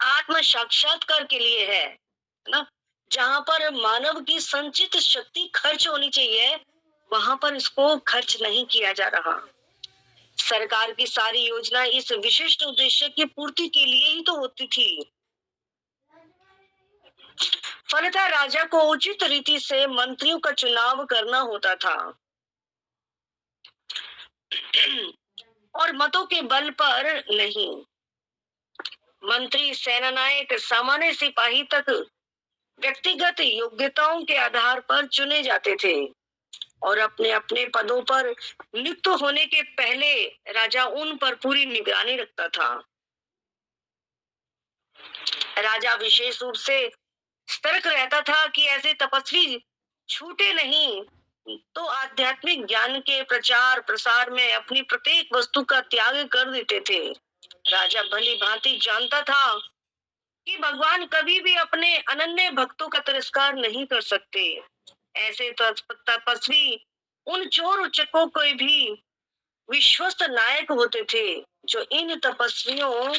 आत्म साक्षात्कार के लिए है ना। जहाँ पर मानव की संचित शक्ति खर्च होनी चाहिए, वहां पर इसको खर्च नहीं किया जा रहा। सरकार की सारी योजना इस विशिष्ट उद्देश्य की पूर्ति के लिए ही तो होती थी। फलतः राजा को उचित रीति से मंत्रियों का चुनाव करना होता था और मतों के बल पर नहीं। मंत्री, सेनानायक, सामान्य सिपाही तक व्यक्तिगत योग्यताओं के आधार पर चुने जाते थे और अपने अपने पदों पर नियुक्त होने के पहले राजा उन पर पूरी निगरानी रखता था। राजा विशेष रूप से सतर्क रहता था कि ऐसे तपस्वी छूटे नहीं तो आध्यात्मिक ज्ञान के प्रचार प्रसार में अपनी प्रत्येक वस्तु का त्याग कर देते थे। राजा भली भांति जानता था कि भगवान कभी भी अपने अनन्य भक्तों का तिरस्कार नहीं कर सकते। ऐसे तपस्वी उन चोर उचकों को भी विश्वस्त नायक होते थे जो इन तपस्वियों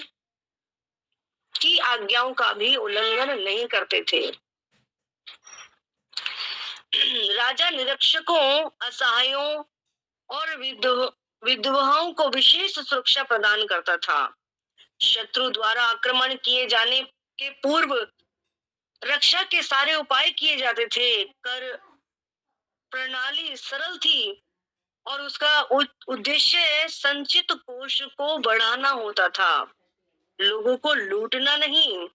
की आज्ञाओं का भी उल्लंघन नहीं करते थे। राजा निरक्षकों, असहायों और विधवाओं को विशेष सुरक्षा प्रदान करता था। शत्रु द्वारा आक्रमण किए जाने के पूर्व रक्षा के सारे उपाय किए जाते थे। कर प्रणाली सरल थी और उसका उद्देश्य संचित कोष को बढ़ाना होता था, लोगों को लूटना नहीं।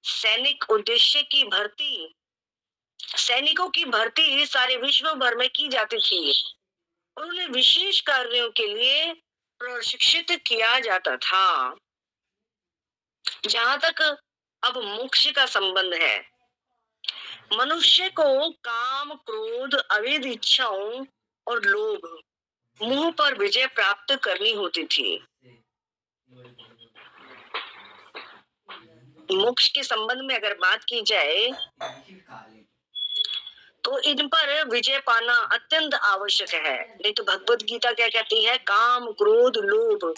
सैनिकों की भर्ती सारे विश्व भर में की जाती थी और उन्हें विशेष कार्यों के लिए प्रशिक्षित किया जाता था। जहां तक अब मोक्ष का संबंध है, मनुष्य को काम, क्रोध, अवैध इच्छाओं और लोभ, मुंह पर विजय प्राप्त करनी होती थी। मोक्ष के संबंध में अगर बात की जाए तो इन पर विजय पाना अत्यंत आवश्यक है। नहीं तो भगवत गीता क्या कहती है? काम, क्रोध, लोभ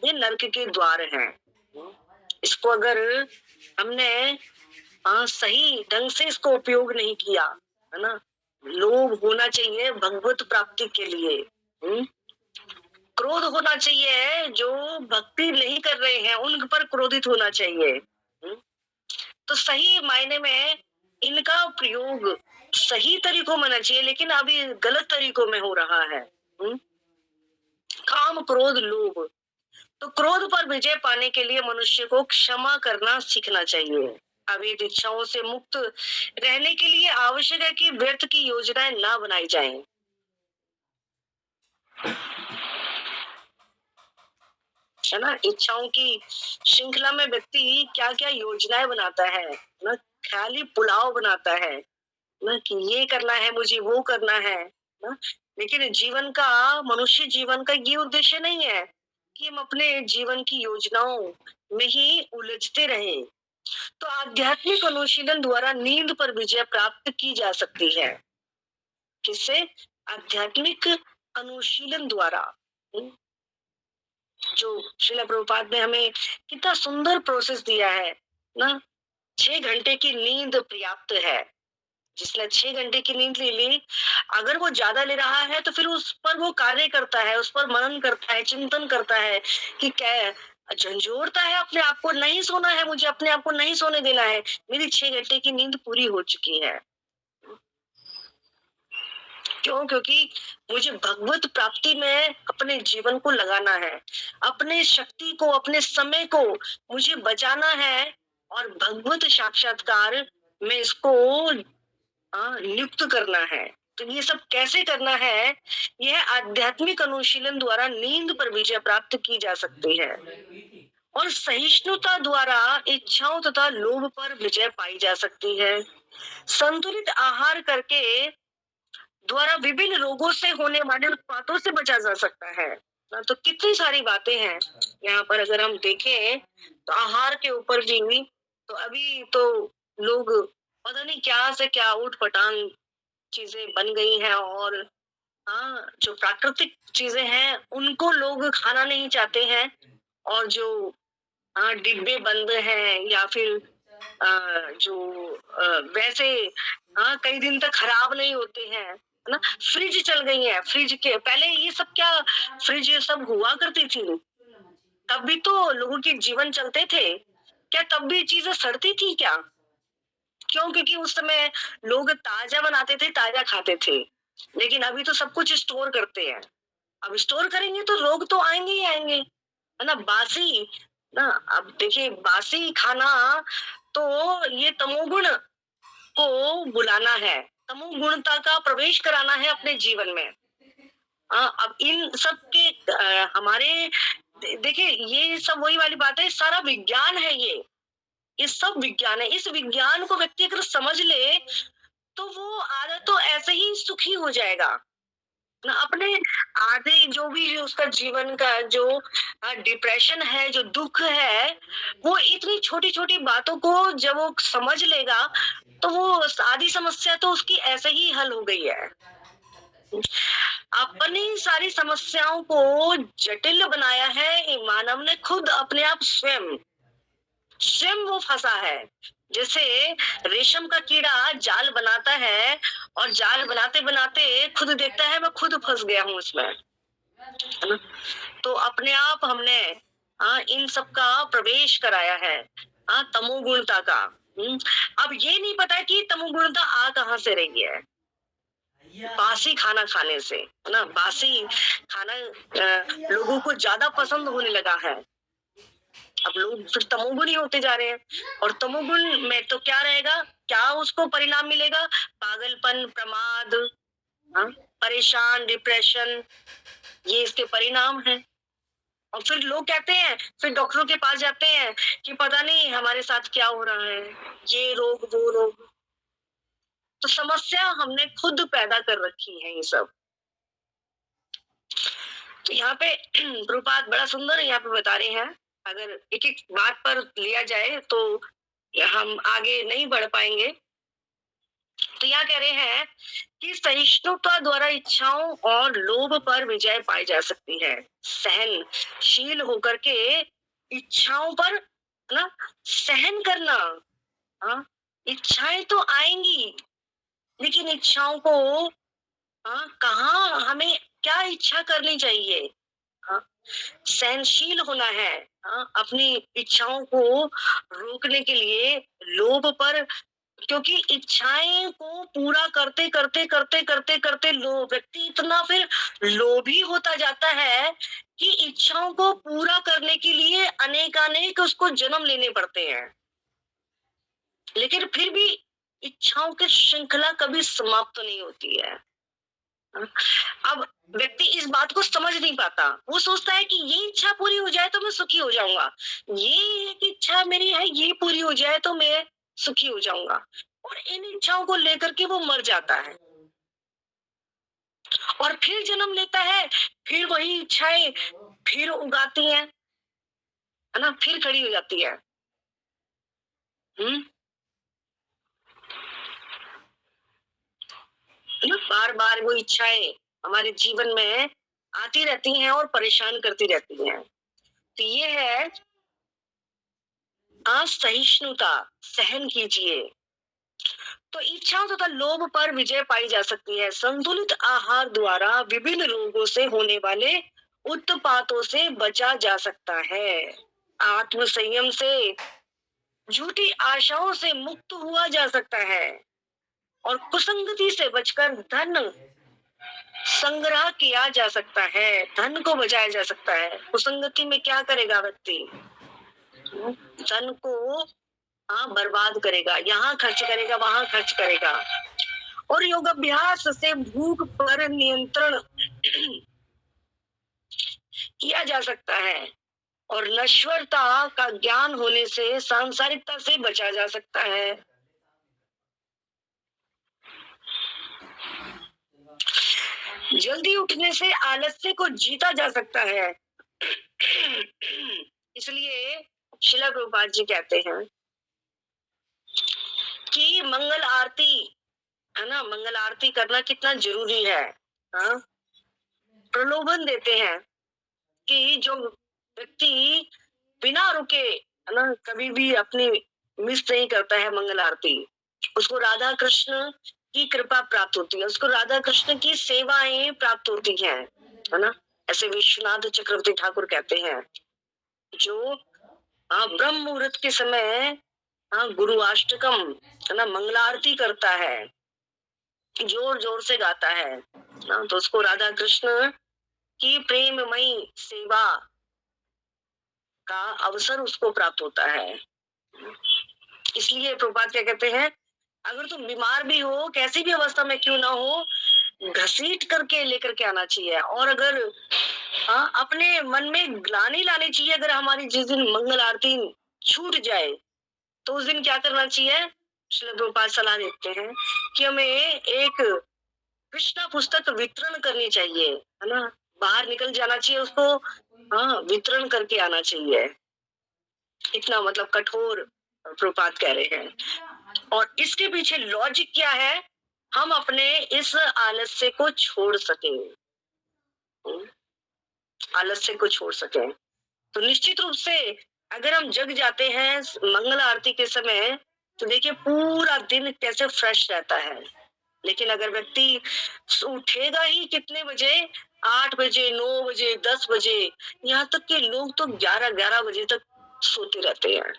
ये नरक के द्वार हैं। इसको अगर हमने सही ढंग से इसको उपयोग नहीं किया, है ना, लोभ होना चाहिए भगवत प्राप्ति के लिए, क्रोध होना चाहिए जो भक्ति नहीं कर रहे हैं उन पर क्रोधित होना चाहिए। तो सही मायने में इनका प्रयोग सही तरीकों में होना चाहिए, लेकिन अभी गलत तरीकों में हो रहा है। काम, क्रोध, लोभ। तो क्रोध पर विजय पाने के लिए मनुष्य को क्षमा करना सीखना चाहिए। अवैध इच्छाओं से मुक्त रहने के लिए आवश्यक है कि व्यर्थ की योजनाएं ना बनाई जाएं। है ना, इच्छाओं की श्रृंखला में व्यक्ति क्या क्या योजनाएं बनाता है ना, खाली पुलाव बनाता है ना कि ये करना है मुझे, वो करना है ना, लेकिन जीवन का, मनुष्य जीवन का ये उद्देश्य नहीं है कि हम अपने जीवन की योजनाओं में ही उलझते रहें। तो आध्यात्मिक अनुशीलन द्वारा नींद पर विजय प्राप्त की जा सकती है। किससे? आध्यात्मिक अनुशीलन द्वारा। जो श्रील प्रभुपाद ने हमें कितना सुंदर प्रोसेस दिया है ना, 6 घंटे की नींद पर्याप्त है। जिसने 6 घंटे की नींद ले ली, अगर वो ज्यादा ले रहा है तो फिर उस पर वो कार्य करता है, उस पर मनन करता है, चिंतन करता है कि क्या झंझोड़ता है अपने आप को, नहीं सोना है मुझे, अपने आप को नहीं सोने देना है, मेरी 6 घंटे की नींद पूरी हो चुकी है। क्यों? क्योंकि मुझे भगवत प्राप्ति में अपने जीवन को लगाना है, अपने शक्ति को, अपने समय को मुझे बचाना है और भगवत साक्षात्कार में इसको नियुक्त करना है। तो ये सब कैसे करना है? यह आध्यात्मिक अनुशीलन द्वारा नींद पर विजय प्राप्त की जा सकती है और सहिष्णुता द्वारा इच्छाओं तथा लोभ पर विजय पाई जा सकती है। संतुलित आहार करके द्वारा विभिन्न रोगों से होने वाले उत्पातों से बचा जा सकता है। तो कितनी सारी बातें हैं यहाँ पर अगर हम देखें तो आहार के ऊपर भी। तो अभी तो लोग पता नहीं क्या से क्या उठपटांग चीजें बन गई हैं और जो प्राकृतिक चीजें हैं उनको लोग खाना नहीं चाहते हैं, और जो डिब्बे बंद हैं या फिर जो वैसे कई दिन तक खराब नहीं होते हैं, है ना, फ्रिज चल गई है। फ्रिज के पहले ये सब क्या फ्रिज सब हुआ करती थी? तब भी तो लोगों के जीवन चलते थे क्या? तब भी चीजें सड़ती थी क्या? क्यों? क्योंकि उस समय लोग ताजा बनाते थे, ताजा खाते थे। लेकिन अभी तो सब कुछ स्टोर करते हैं। अब स्टोर करेंगे तो रोग तो आएंगे ही आएंगे, है ना। बासी ना, अब देखिए बासी खाना तो ये तमोगुण को बुलाना है, तमोगुणता का प्रवेश कराना है अपने जीवन में। अब इन सब के हमारे देखिए ये सब वही वाली बात है, सारा विज्ञान है ये सब विज्ञान है। इस विज्ञान को व्यक्ति अगर समझ ले तो वो आदत तो ऐसे ही सुखी हो जाएगा ना। अपने आधे जो भी जो उसका जीवन का जो डिप्रेशन है, जो दुख है, वो इतनी छोटी छोटी बातों को जब वो समझ लेगा, तो वो आधी समस्या तो उसकी ऐसे ही हल हो गई है। अपनी सारी समस्याओं को जटिल बनाया है मानव ने, खुद अपने आप स्वयं स्वयं वो फंसा है। जैसे रेशम का कीड़ा जाल बनाता है, और जाल बनाते बनाते खुद देखता है मैं खुद फंस गया हूँ इसमें, है ना। तो अपने आप हमने इन सब का प्रवेश कराया है, तमोगुणता का। अब ये नहीं पता कि तमोगुणता आ कहाँ से रही है। बासी खाना खाने से, है ना। बासी खाना लोगों को ज्यादा पसंद होने लगा है। अब लोग फिर तमोगुणी होते जा रहे हैं, और तमोगुण में तो क्या रहेगा, क्या उसको परिणाम मिलेगा? पागलपन, प्रमाद, परेशान, डिप्रेशन, ये इसके परिणाम हैं। और फिर लोग कहते हैं, फिर डॉक्टरों के पास जाते हैं कि पता नहीं हमारे साथ क्या हो रहा है, ये रोग वो रोग। तो समस्या हमने खुद पैदा कर रखी है ये सब। तो यहाँ पे प्रभुपाद बड़ा सुंदर यहाँ पे बता रहे हैं, अगर एक एक बात पर लिया जाए तो हम आगे नहीं बढ़ पाएंगे। तो यहाँ कह रहे हैं कि सहिष्णुता द्वारा इच्छाओं और लोभ पर विजय पाई जा सकती है। सहनशील होकर के इच्छाओं पर ना सहन करना। हाँ, इच्छाएं तो आएंगी, लेकिन इच्छाओं को कहाँ हमें क्या इच्छा करनी चाहिए, सहनशील होना है। अपनी इच्छाओं को रोकने के लिए लोभ पर, क्योंकि इच्छाएं को पूरा करते करते करते करते करते व्यक्ति इतना फिर लोभी होता जाता है कि इच्छाओं को पूरा करने के लिए अनेकानेक उसको जन्म लेने पड़ते हैं, लेकिन फिर भी इच्छाओं की श्रृंखला कभी समाप्त नहीं होती है। अब व्यक्ति इस बात को समझ नहीं पाता, वो सोचता है कि ये इच्छा पूरी हो जाए तो मैं सुखी हो जाऊंगा, ये एक इच्छा मेरी है ये पूरी हो जाए तो मैं सुखी हो जाऊंगा, और इन इच्छाओं को लेकर के वो मर जाता है, और फिर जन्म लेता है, फिर वही इच्छाएं फिर उगाती हैं, है ना, फिर खड़ी हो जाती है। बार बार वो इच्छाएं हमारे जीवन में आती रहती हैं और परेशान करती रहती हैं। तो ये है असहिष्णुता, सहन कीजिए। तो इच्छाओं तथा लोभ पर विजय पाई जा सकती है। संतुलित आहार द्वारा विभिन्न रोगों से होने वाले उत्पातों से बचा जा सकता है। आत्म संयम से झूठी आशाओं से मुक्त हुआ जा सकता है, और कुसंगति से बचकर धन संग्रह किया जा सकता है, धन को बचाया जा सकता है। कुसंगति में क्या करेगा व्यक्ति? धन को बर्बाद करेगा, यहाँ खर्च करेगा वहां खर्च करेगा। और योगाभ्यास से भूख पर नियंत्रण किया जा सकता है, और नश्वरता का ज्ञान होने से सांसारिकता से बचा जा सकता है। जल्दी उठने से आलस्य को जीता जा सकता है। इसलिए श्रील प्रभुपाद जी कहते हैं कि मंगल आरती, है ना, मंगल आरती करना कितना जरूरी है। प्रलोभन देते हैं कि जो व्यक्ति बिना रुके, है ना, कभी भी अपनी मिस नहीं करता है मंगल आरती, उसको राधा कृष्ण की कृपा प्राप्त होती है, उसको राधा कृष्ण की सेवाएं प्राप्त होती हैं, है ना। ऐसे विश्वनाथ चक्रवर्ती ठाकुर कहते हैं, जो ब्रह्म मुहूर्त के समय गुरु अष्टकम, है ना, मंगलारती करता है, जोर जोर से गाता है ना, तो उसको राधा कृष्ण की प्रेममयी सेवा का अवसर उसको प्राप्त होता है। इसलिए प्रभुपाद क्या कहते हैं, अगर तुम बीमार भी हो, कैसी भी अवस्था में क्यों ना हो, घसीट करके लेकर के आना चाहिए। और अगर अपने मन में ग्लानि लानी चाहिए, अगर हमारी जिस दिन मंगल आरती छूट जाए तो उस दिन क्या करना चाहिए, श्रील प्रभुपाद सलाह देते हैं कि हमें एक कृष्णा पुस्तक वितरण करनी चाहिए, है ना, बाहर निकल जाना चाहिए उसको, हाँ, वितरण करके आना चाहिए। इतना मतलब कठोर प्रभुपाद कह रहे हैं। और इसके पीछे लॉजिक क्या है, हम अपने इस आलस्य को छोड़ सके, आलस्य को छोड़ सके। तो निश्चित रूप से अगर हम जग जाते हैं मंगल आरती के समय, तो देखिए पूरा दिन कैसे फ्रेश रहता है। लेकिन अगर व्यक्ति उठेगा ही कितने बजे, 8 बजे, 9 बजे, 10 बजे, यहाँ तक कि लोग तो 11-11 बजे तक सोते रहते हैं।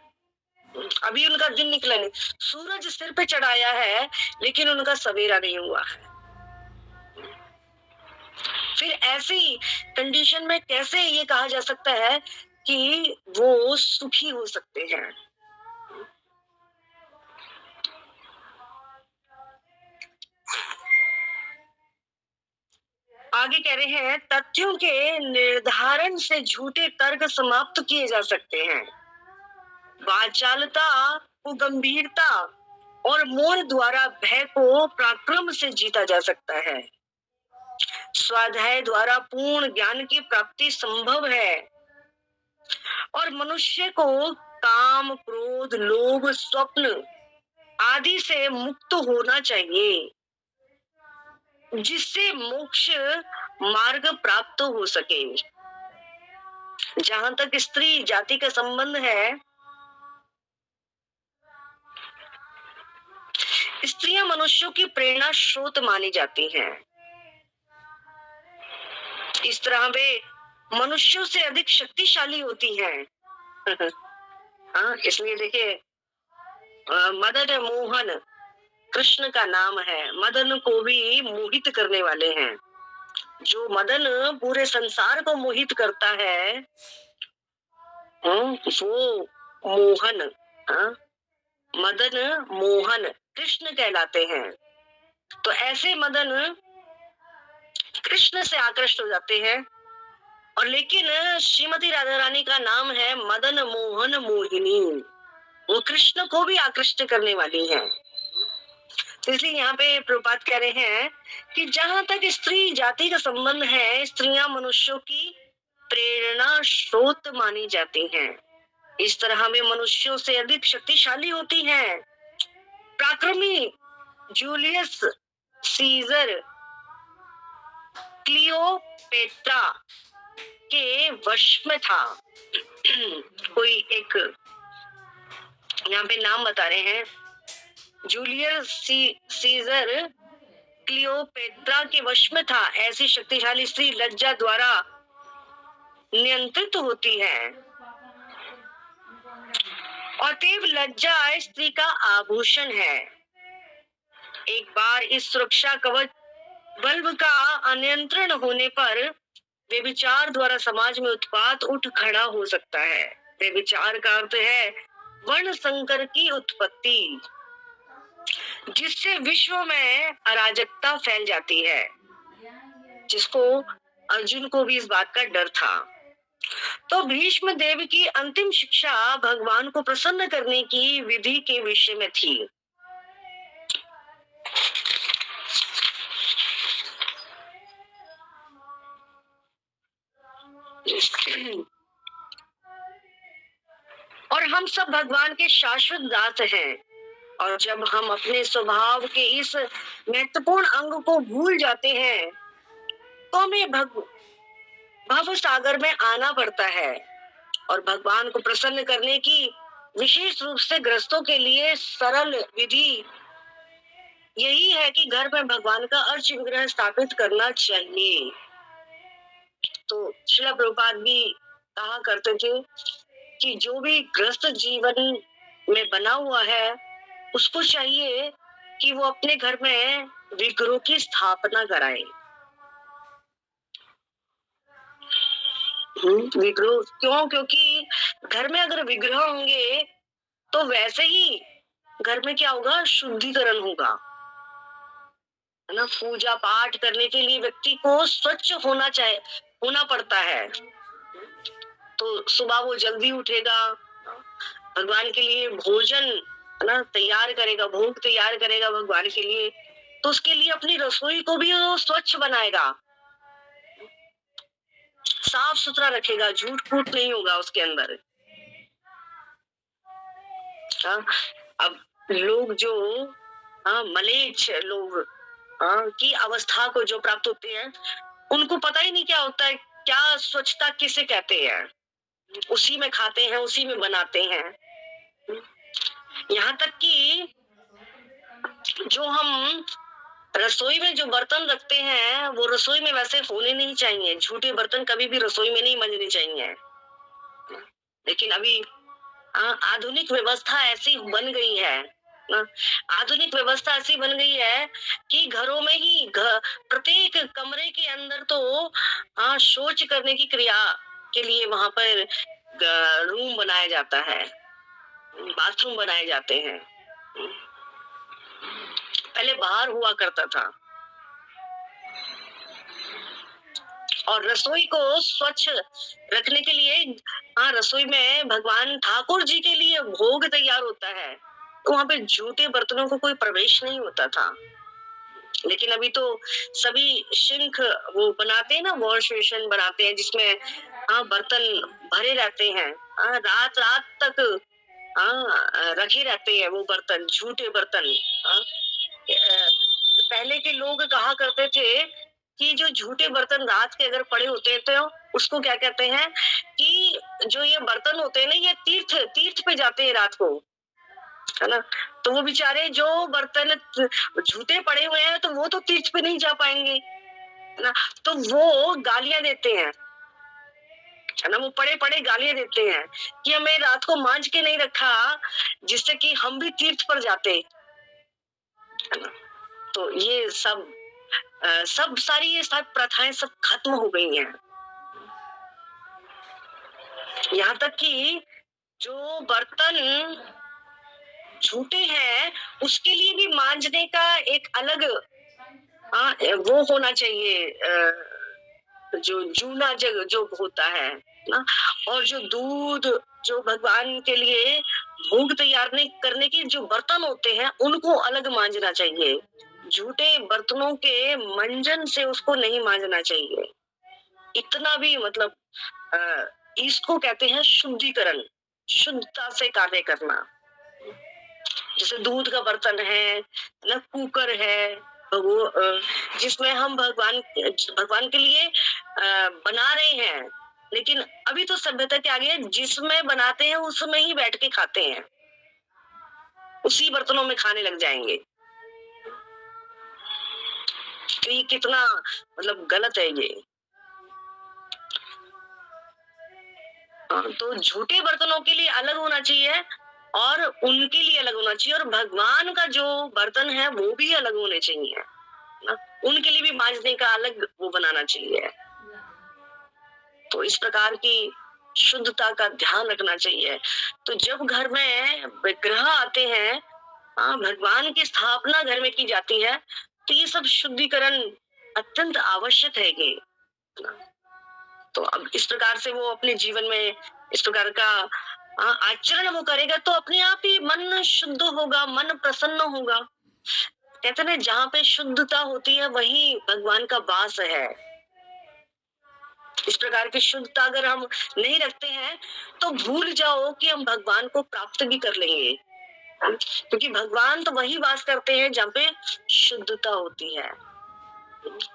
अभी उनका दिन निकला नहीं, सूरज सिर पे चढ़ाया है लेकिन उनका सवेरा नहीं हुआ है। फिर ऐसी कंडीशन में कैसे ये कहा जा सकता है कि वो सुखी हो सकते हैं। आगे कह रहे हैं, तथ्यों के निर्धारण से झूठे तर्क समाप्त किए जा सकते हैं। वाचालता को गंभीरता और मौन द्वारा भय को पराक्रम से जीता जा सकता है। स्वाध्याय द्वारा पूर्ण ज्ञान की प्राप्ति संभव है और मनुष्य को काम, क्रोध, लोभ, स्वप्न आदि से मुक्त होना चाहिए, जिससे मोक्ष मार्ग प्राप्त हो सके। जहां तक स्त्री जाति का संबंध है, स्त्रियां मनुष्यों की प्रेरणा स्रोत मानी जाती हैं। इस तरह वे मनुष्यों से अधिक शक्तिशाली होती हैं। हाँ, इसलिए देखिए मदन मोहन कृष्ण का नाम है, मदन को भी मोहित करने वाले हैं। जो मदन पूरे संसार को मोहित करता है, वो मोहन, मदन मोहन कृष्ण कहलाते हैं। तो ऐसे मदन कृष्ण से आकृष्ट हो जाते हैं। और लेकिन श्रीमती राधा रानी का नाम है मदन मोहन मोहिनी, वो कृष्ण को भी आकृष्ट करने वाली है। तो इसलिए यहाँ पे प्रभुपाद कह रहे हैं कि जहां तक स्त्री जाति का संबंध है, स्त्रियां मनुष्यों की प्रेरणा स्रोत मानी जाती हैं। इस तरह वे मनुष्यों से अधिक शक्तिशाली होती हैं। पराक्रमी जूलियस सीजर क्लियोपेट्रा के वश में था। कोई एक यहाँ पे नाम बता रहे हैं, जूलियस सीजर क्लियोपेट्रा के वश में था। ऐसी शक्तिशाली स्त्री लज्जा द्वारा नियंत्रित होती है और अतएव लज्जा स्त्री का आभूषण है। एक बार इस सुरक्षा कवच बल्ब का अनियंत्रण होने पर व्यभिचार द्वारा समाज में उत्पात उठ खड़ा हो सकता है। व्यभिचार का अर्थ है वर्ण संकर की उत्पत्ति, जिससे विश्व में अराजकता फैल जाती है, जिसको अर्जुन को भी इस बात का डर था। तो भीष्म देव की अंतिम शिक्षा भगवान को प्रसन्न करने की विधि के विषय में थी। और हम सब भगवान के शाश्वत दास हैं, और जब हम अपने स्वभाव के इस महत्वपूर्ण अंग को भूल जाते हैं तो हमें भव सागर में आना पड़ता है। और भगवान को प्रसन्न करने की विशेष रूप से ग्रस्तों के लिए सरल विधि यही है कि घर में भगवान का अर्च विग्रह स्थापित करना चाहिए। तो श्रील प्रभुपाद भी कहा करते थे कि जो भी ग्रस्त जीवन में बना हुआ है उसको चाहिए कि वो अपने घर में विग्रह की स्थापना कराए। विग्रह क्यों? क्योंकि घर में अगर विग्रह होंगे तो वैसे ही घर में क्या होगा, शुद्धिकरण होगा, है ना। पूजा पाठ करने के लिए व्यक्ति को स्वच्छ होना पड़ता है। तो सुबह वो जल्दी उठेगा, भगवान के लिए भोजन है ना, तैयार करेगा, भोग तैयार करेगा भगवान के लिए, तो उसके लिए अपनी रसोई को भी वो स्वच्छ बनाएगा, साफ सुथरा रखेगा, झूठ फूट नहीं होगा उसके अंदर। हाँ, अब लोग जो मलेच्छ लोग की अवस्था को जो प्राप्त होते हैं, उनको पता ही नहीं क्या होता है, क्या स्वच्छता किसे कहते हैं, उसी में खाते हैं, उसी में बनाते हैं। यहाँ तक कि जो हम रसोई में जो बर्तन रखते हैं, वो रसोई में वैसे होने नहीं चाहिए, झूठे बर्तन कभी भी रसोई में नहीं मंजने चाहिए। लेकिन अभी आधुनिक व्यवस्था ऐसी बन गई है, आधुनिक व्यवस्था ऐसी बन गई है कि घरों में ही प्रत्येक कमरे के अंदर तो शौच करने की क्रिया के लिए वहां पर रूम बनाया जाता है, बाथरूम बनाए जाते हैं। पहले बाहर हुआ करता था। और रसोई को स्वच्छ रखने के लिए रसोई में भगवान ठाकुर जी के लिए भोग तैयार होता है, तो वहां पे जूठे बर्तनों को कोई प्रवेश नहीं होता था। लेकिन अभी तो सभी सिंक वो बनाते हैं ना, वॉश बेसिन बनाते हैं, जिसमें बर्तन भरे रहते हैं, रात रात तक रखे रहते हैं वो बर्तन, झूठे बर्तन। पहले के लोग कहा करते थे कि जो झूठे बर्तन रात के अगर पड़े होते हैं तो उसको क्या कहते हैं कि जो ये बर्तन होते हैं ना, ये तीर्थ तीर्थ पे जाते हैं रात को, है ना, तो वो बेचारे जो बर्तन झूठे पड़े हुए हैं तो वो तो तीर्थ पे नहीं जा पाएंगे, है ना, तो वो गालियां देते हैं, है ना, वो पड़े पड़े गालियां देते हैं कि हमें रात को मांझ के नहीं रखा, जिससे कि हम भी तीर्थ पर जाते, है ना। तो ये सब सारी ये सब प्रथाएं सब खत्म हो गई हैं। यहाँ तक कि जो बर्तन झूठे हैं उसके लिए भी मांजने का एक अलग वो होना चाहिए, जो जूना जग जो होता है ना, और जो दूध जो भगवान के लिए भोग तैयार करने के जो बर्तन होते हैं उनको अलग मांजना चाहिए। झूठे बर्तनों के मंजन से उसको नहीं मांजना चाहिए। इतना भी मतलब इसको कहते हैं शुद्धिकरण, शुद्धता से कार्य करना। जैसे दूध का बर्तन है ना, कुकर है, वो जिसमें हम भगवान के लिए बना रहे हैं, लेकिन अभी तो सभ्यता के आगे जिसमें बनाते हैं उसमें ही बैठ के खाते हैं, उसी बर्तनों में खाने लग जाएंगे। तो ये कितना मतलब गलत है ये। तो झूठे बर्तनों के लिए अलग होना चाहिए और उनके लिए अलग होना चाहिए, और भगवान का जो बर्तन है वो भी अलग होने चाहिए ना, उनके लिए भी मांजने का अलग वो बनाना चाहिए। तो इस प्रकार की शुद्धता का ध्यान रखना चाहिए। तो जब घर में विग्रह आते हैं, भगवान की स्थापना घर में की जाती है, तो ये सब शुद्धिकरण अत्यंत आवश्यक है ये। तो अब इस प्रकार से वो अपने जीवन में इस प्रकार का आचरण वो करेगा तो अपने आप ही मन शुद्ध होगा, मन प्रसन्न होगा। कहते हैं जहाँ पे शुद्धता होती है वही भगवान का वास है। इस प्रकार की शुद्धता अगर हम नहीं रखते हैं तो भूल जाओ कि हम भगवान को प्राप्त भी कर लेंगे, क्योंकि भगवान तो वही वास करते हैं जहाँ पे शुद्धता होती है,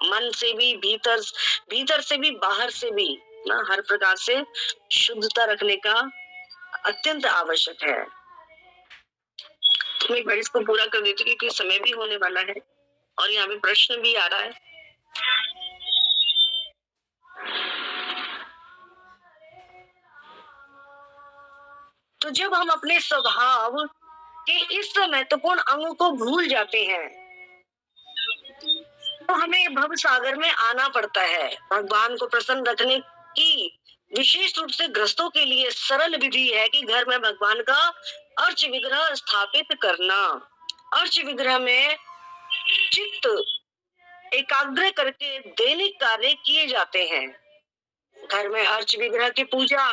मन से भी, भीतर से भी, बाहर से भी ना, हर प्रकार से शुद्धता रखने का अत्यंत आवश्यक है। मैं एक बार इसको पूरा कर देती हूँ क्योंकि समय भी होने वाला है और यहाँ पे प्रश्न भी आ रहा है। तो जब हम अपने स्वभाव के इस महत्वपूर्ण अंग को भूल जाते हैं तो हमें भव सागर में आना पड़ता है। भगवान को प्रसन्न रखने की विशेष रूप से ग्रस्तों के लिए सरल विधि है कि घर में भगवान का अर्च विग्रह स्थापित करना। अर्च विग्रह में चित्त एकाग्र करके दैनिक कार्य किए जाते हैं। घर में अर्च विग्रह की पूजा,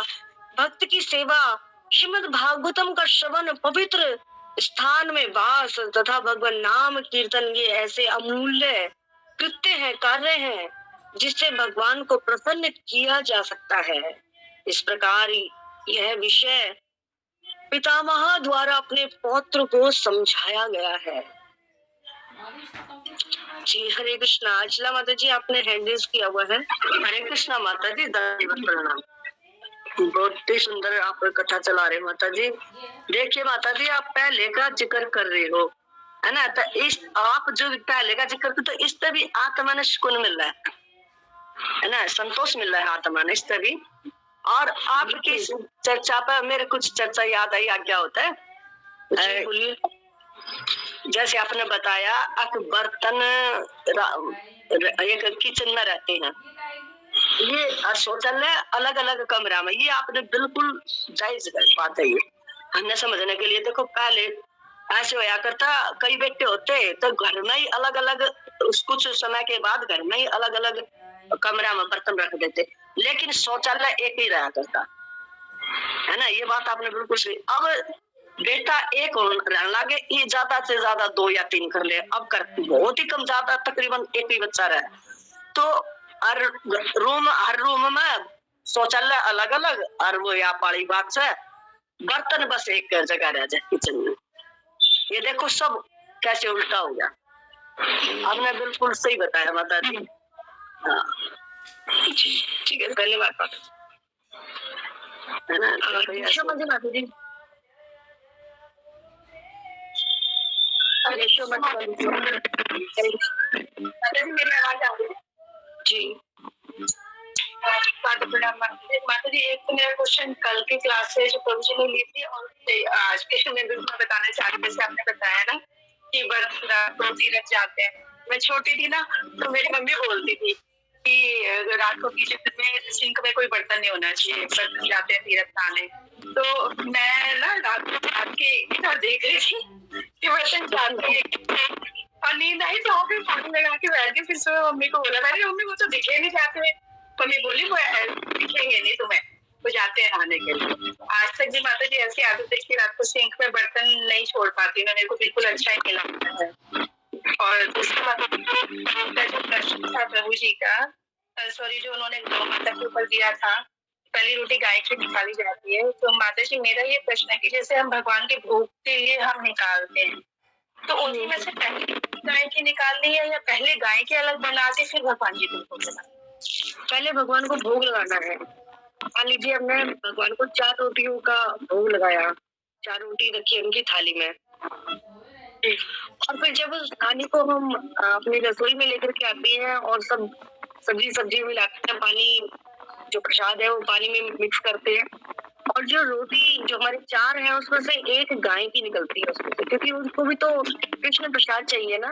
भक्त की सेवा, श्रीमद् भागवतम का श्रवण, पवित्र स्थान में वास तथा भगवान नाम कीर्तन ये ऐसे अमूल्य कृत्य हैं, कार्य हैं जिससे भगवान को प्रसन्न किया जा सकता है। इस प्रकार यह विषय पितामह द्वारा अपने पौत्र को समझाया गया है। जी हरे कृष्णा। अचला माता जी आपने हैंड रेज किया हुआ है। हरे कृष्णा माता जी, दंडवत प्रणाम। बहुत ही सुंदर आप कथा चला रहे माता जी। देखिए माता जी, आप पहले का जिक्र कर रहे हो, है ना, तो इस आप जो पहले का जिक्र करते तो इससे भी आत्मा ने सुकून मिल रहा है ना, संतोष मिल रहा है आत्मा ने इससे भी। और आपकी चर्चा पर मेरे कुछ चर्चा याद आई, क्या होता है, बोलिए। जैसे आपने बताया बर्तन एक किचन में रहते हैं, ये शौचालय अलग अलग कमरा में, ये आपने बिल्कुल जायज बात है। ये हमने समझने के लिए देखो, पहले ऐसे होया करता, कई बेटे होते तो घर में ही अलग अलग, कुछ समय के बाद घर में ही अलग अलग कमरा में बर्तन रख देते, लेकिन शौचालय एक ही रहा करता, है ना। ये बात आपने बिल्कुल सही। अब बेटा एक रहने लगे, ये ज्यादा से ज्यादा 2 या 3 कर ले, अब कर बहुत ही कम, ज्यादा तकरीबन एक ही बच्चा रहे, तो हर रूम में शौचालय अलग अलग, और वो यहाँ पाड़ी बात से बर्तन बस एक जगह रह जाए किचन में। ये देखो सब कैसे उल्टा हो गया। आपने बिल्कुल सही बताया माता जी। हाँ ठीक है, धन्यवाद है ना। माता जी मेरी आवाज आ रही है जी। माता जी एक तो मेरा क्वेश्चन कल की क्लास से जो प्रभु जी ने ली थी, और आज के मैं बिल्कुल बताना चाह रही, जैसे आपने बताया ना कि बर्तन तीरथ जाते हैं। मैं छोटी थी ना, तो मेरी मम्मी बोलती थी कि रात को किचन में सिंक में कोई बर्तन नहीं होना चाहिए, बर्तन जाते हैं तीरथ खाने। तो मैं ना रात को बैठ के इधर देख रही थी कि बर्तन जाते हैं, और नींद आई तो फिर पानी लगा के बैठ के फिर सुबह मम्मी को बोला, मैंने मम्मी वो तो दिखे नहीं जाते। मम्मी बोली वो दिखेंगे नहीं तुम्हें, वो जाते हैं नहाने के लिए। आज तक भी माता जी ऐसी आदत है कि रात को सिंक में बर्तन नहीं छोड़ पाती, मेरे को बिल्कुल अच्छा ही नहीं लगता है। और दूसरा जो प्रश्न था प्रभु जी का, सॉरी, जो उन्होंने गौ माता के ऊपर दिया था, पहली रोटी गाय की निकाली जाती है, तो माता जी मेरा ये प्रश्न है कि जैसे हम भगवान के भोग के लिए हम निकालते हैं, तो उन्हीं में से पहले गाय की निकालनी है या पहले गाय के अलग बना के फिर भगवान जी को भोग लगाना? पहले भगवान को भोग लगाना है। मान लीजिए हमने भगवान को 4 रोटियों का भोग लगाया, 4 रोटी रखी उनकी थाली में, और फिर जब उस थाली को हम अपनी रसोई में लेकर के आते हैं और सब सब्जी मिलाते हैं, पानी जो प्रसाद है वो पानी में मिक्स करते हैं, और जो रोटी जो हमारे 4 है उसमें से एक गाय की निकलती है उसमें से, क्योंकि उसको भी तो कृष्ण प्रसाद चाहिए ना।